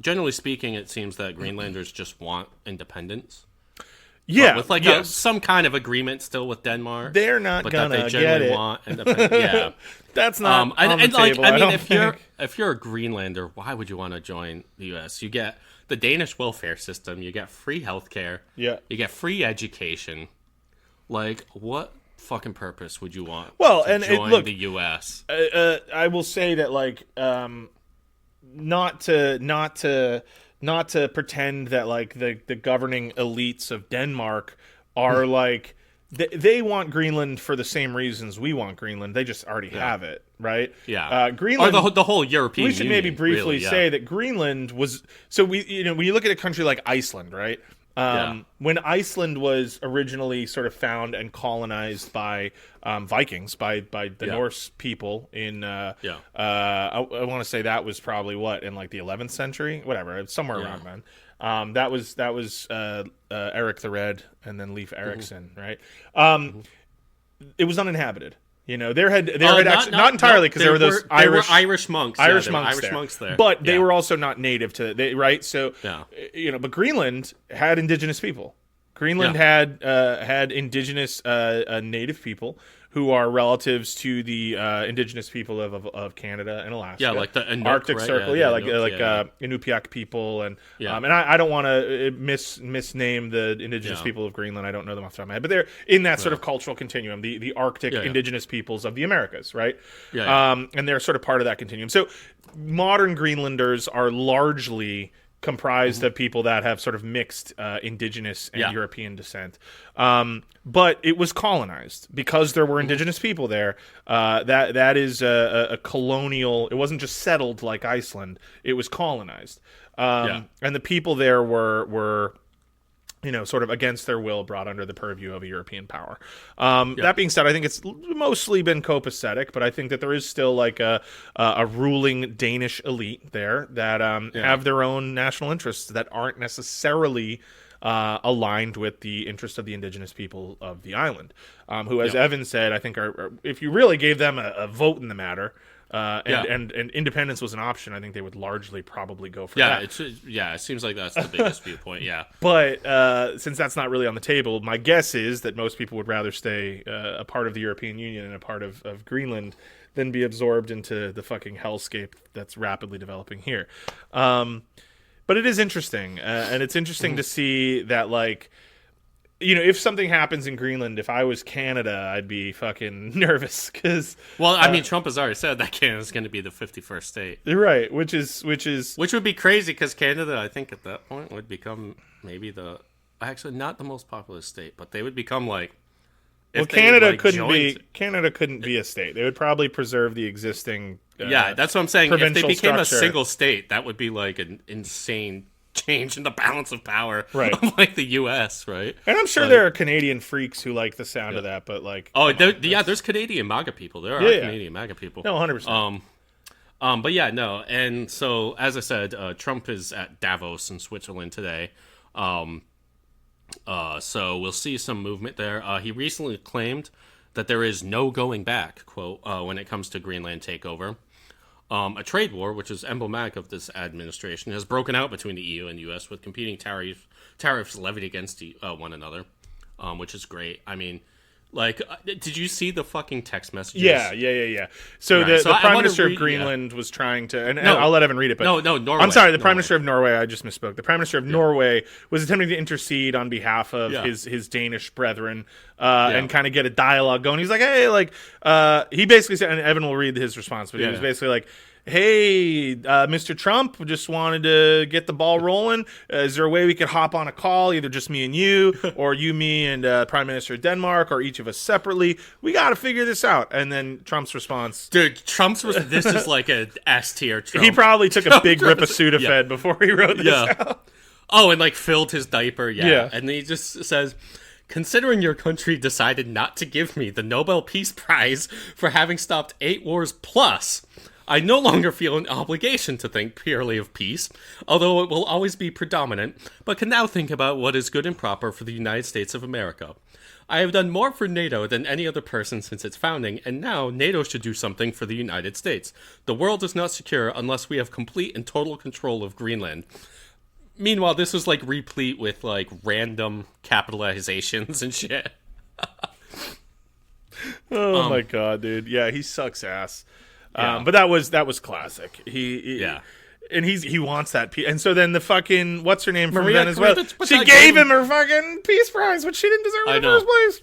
Speaker 1: Generally speaking, it seems that Greenlanders just want independence.
Speaker 2: Yeah,
Speaker 1: but with like some kind of agreement still with Denmark.
Speaker 2: They're not gonna get it.
Speaker 1: Want independence. Yeah,
Speaker 2: that's not on the
Speaker 1: like,
Speaker 2: table.
Speaker 1: I mean, if you're a Greenlander, why would you want to join the U.S.? You get the Danish welfare system. You get free healthcare.
Speaker 2: Yeah,
Speaker 1: you get free education. Like, what fucking purpose would you want?
Speaker 2: To
Speaker 1: join the U.S.
Speaker 2: I will say that, like, not to pretend that like the governing elites of Denmark are like they want Greenland for the same reasons we want Greenland. They just already have it, right?
Speaker 1: Yeah.
Speaker 2: Greenland,
Speaker 1: or the whole European.
Speaker 2: We should
Speaker 1: Union,
Speaker 2: maybe briefly say that Greenland was. So when you look at a country like Iceland, right? When Iceland was originally sort of found and colonized by Vikings, by the Norse people in, I want to say that was probably in like the 11th century, whatever, somewhere around then. That was Eric the Red and then Leif Erikson, right? It was uninhabited. You know, there had actually not entirely, because there were those
Speaker 1: Irish monks.
Speaker 2: Irish
Speaker 1: monks there.
Speaker 2: But they were also not native to right. So but Greenland had indigenous people. Greenland had indigenous native people who are relatives to the indigenous people of Canada and Alaska.
Speaker 1: Yeah, like the Inuk,
Speaker 2: Arctic
Speaker 1: right?
Speaker 2: Circle. Inupiaq people and and I don't want to misname the indigenous people of Greenland. I don't know them off the top of my head, but they're in that sort of cultural continuum, the Arctic indigenous peoples of the Americas, right? And they're sort of part of that continuum. So modern Greenlanders are largely comprised of people that have sort of mixed indigenous and European descent. But it was colonized because there were indigenous people there. That is a colonial. It wasn't just settled like Iceland. It was colonized. And the people there were sort of against their will, brought under the purview of a European power. That being said, I think it's mostly been copacetic, but I think that there is still like a ruling Danish elite there that have their own national interests that aren't necessarily aligned with the interest of the indigenous people of the island, who, as Evan said, I think are if you really gave them a vote in the matter, and independence was an option, I think they would largely probably go for that.
Speaker 1: It seems like that's the biggest viewpoint,
Speaker 2: But since that's not really on the table, my guess is that most people would rather stay a part of the European Union and a part of Greenland than be absorbed into the fucking hellscape that's rapidly developing here. But it is interesting, and it's interesting to see that, like, if something happens in Greenland, if I was Canada, I'd be fucking nervous because.
Speaker 1: Well, I mean, Trump has already said that Canada's going to be the 51st state,
Speaker 2: right? Which
Speaker 1: would be crazy because Canada, I think, at that point would become maybe not the most populous state, but they would become like.
Speaker 2: Well, Canada couldn't be a state. They would probably preserve the existing.
Speaker 1: That's what I'm saying. If they became a single state, that would be like an insane change in the balance of power, of like the U.S., right?
Speaker 2: And I'm sure there are Canadian freaks who like the sound of that, but like,
Speaker 1: there's Canadian MAGA people. There are Canadian MAGA people.
Speaker 2: No, 100%.
Speaker 1: But and so as I said, Trump is at Davos in Switzerland today. So we'll see some movement there. He recently claimed that there is no going back, quote, when it comes to Greenland takeover. A trade war, which is emblematic of this administration, has broken out between the EU and the U.S. with competing tariffs levied against one another, which is great. I mean, like, did you see the fucking text messages?
Speaker 2: Yeah. So the Prime Minister of Greenland was trying to, and I'll let Evan read it. But
Speaker 1: no, Norway.
Speaker 2: I'm sorry, the Prime Minister of Norway. I just misspoke. The Prime Minister of Norway was attempting to intercede on behalf of his Danish brethren and kind of get a dialogue going. He's like, hey, like, he basically said, and Evan will read his response, but he was basically like, hey, Mr. Trump, just wanted to get the ball rolling. Is there a way we could hop on a call, either just me and you, or you, me, and Prime Minister of Denmark, or each of us separately? We got to figure this out. And then Trump's response.
Speaker 1: Dude, this is like an S tier Trump.
Speaker 2: He probably took a big rip of Sudafed before he wrote this out.
Speaker 1: Oh, and like filled his diaper, And he just says, considering your country decided not to give me the Nobel Peace Prize for having stopped 8 wars plus, I no longer feel an obligation to think purely of peace, although it will always be predominant, but can now think about what is good and proper for the United States of America. I have done more for NATO than any other person since its founding, and now NATO should do something for the United States. The world is not secure unless we have complete and total control of Greenland. Meanwhile, this was like replete with like random capitalizations and shit.
Speaker 2: Oh my god, dude. Yeah, he sucks ass. But that was classic. And he wants that peace. And so then the fucking what's her name from Venezuela? She gave him her fucking peace prize, which she didn't deserve in the first place.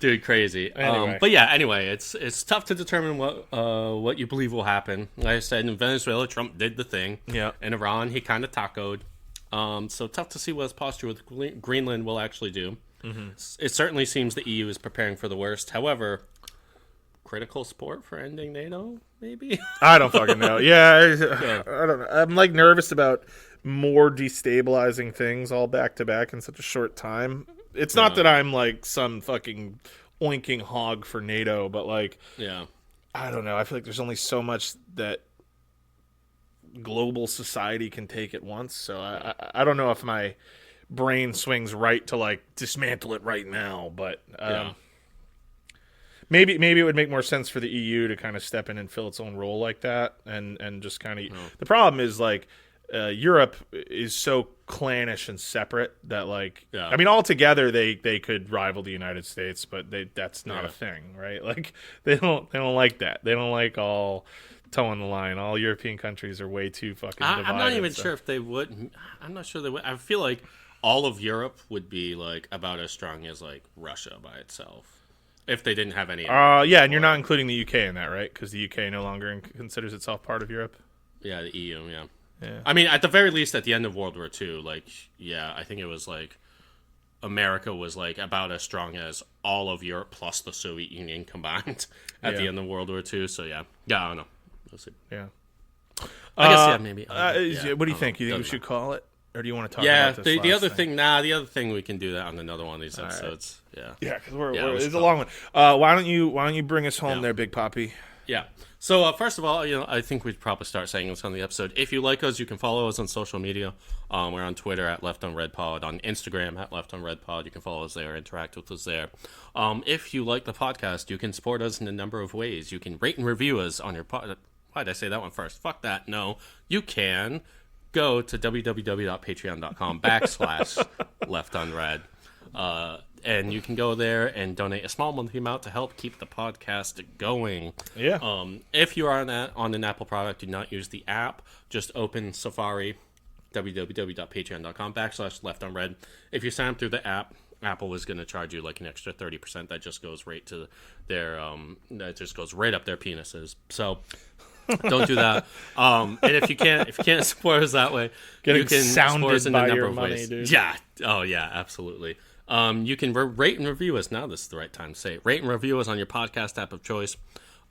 Speaker 1: Dude, crazy.
Speaker 2: Anyway.
Speaker 1: But yeah, anyway, it's tough to determine what you believe will happen. Like I said, in Venezuela, Trump did the thing.
Speaker 2: Yeah.
Speaker 1: In Iran, he kind of tacoed. So tough to see what his posture with Greenland will actually do. Mm-hmm. It certainly seems the EU is preparing for the worst. However, critical support for ending NATO, maybe?
Speaker 2: I don't fucking know. I don't know. I'm like nervous about more destabilizing things all back to back in such a short time. It's not that I'm like some fucking oinking hog for NATO, but like, I don't know. I feel like there's only so much that global society can take at once. So I don't know if my brain swings right to like dismantle it right now, but maybe it would make more sense for the EU to kind of step in and fill its own role like that, and just kind of. The problem is like Europe is so clannish and separate that like I mean altogether they could rival the United States, but that's not a thing, right? Like they don't like that. They don't like all toeing the line. All European countries are way too fucking divided.
Speaker 1: I'm not even sure if they would. I'm not sure they would. I feel like all of Europe would be like about as strong as like Russia by itself if they didn't have any.
Speaker 2: And you're not including the UK in that, right? Because the UK no longer considers itself part of Europe.
Speaker 1: Yeah, the EU. Yeah. I mean, at the very least, at the end of World War II, like, I think it was like America was like about as strong as all of Europe plus the Soviet Union combined at the end of World War II. So I don't know. We'll see.
Speaker 2: Yeah.
Speaker 1: I guess maybe.
Speaker 2: What do you think? You think we should call it, or do you want to talk about this?
Speaker 1: The other thing. The other thing we can do that on another one of these episodes. Right.
Speaker 2: Yeah, because it's a long one. Why don't you bring us home there, Big Poppy?
Speaker 1: Yeah. So first of all, I think we'd probably start saying this on the episode. If you like us, you can follow us on social media. We're on Twitter at leftunreadpod, on Instagram at leftunreadpod. You can follow us there, interact with us there. If you like the podcast, you can support us in a number of ways. You can rate and review us on your pod. Why did I say that one first? Fuck that. No, you can go to www.patreon.com/leftunread. And you can go there and donate a small monthly amount to help keep the podcast going.
Speaker 2: Yeah.
Speaker 1: If you are on an Apple product, do not use the app. Just open Safari, www.patreon.com/leftunread. If you sign up through the app, Apple is going to charge you like an extra 30%. That just goes right to their that just goes right up their penises. So don't do that. And if you can't support us that way, you can support us in a number of ways. Dude. Yeah. Oh yeah, absolutely. You can rate and review us. Now this is the right time to say it. Rate and review us on your podcast app of choice.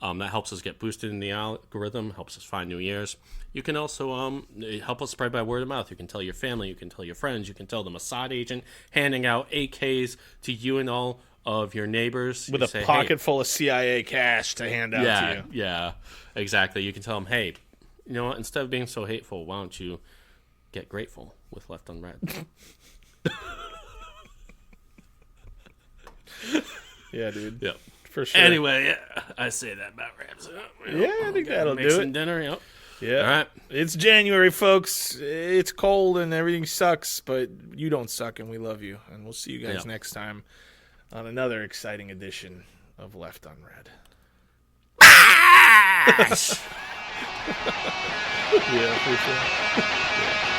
Speaker 1: That helps us get boosted in the algorithm, helps us find new ears. You can also help us spread by word of mouth. You can tell your family, you can tell your friends, you can tell the Mossad agent handing out AKs to you and all of your neighbors.
Speaker 2: With a pocket full of CIA cash to hand out to you.
Speaker 1: Yeah, exactly. You can tell them, hey, you know what? Instead of being so hateful, why don't you get grateful with Left Unread?
Speaker 2: Yeah, dude.
Speaker 1: Yep.
Speaker 2: For sure.
Speaker 1: Anyway, I say that about wraps it up.
Speaker 2: I think that'll do
Speaker 1: some
Speaker 2: it.
Speaker 1: dinner, yep.
Speaker 2: Yeah.
Speaker 1: All right.
Speaker 2: It's January, folks. It's cold and everything sucks, but you don't suck and we love you. And we'll see you guys next time on another exciting edition of Left Unread. Yeah, for sure. Yeah.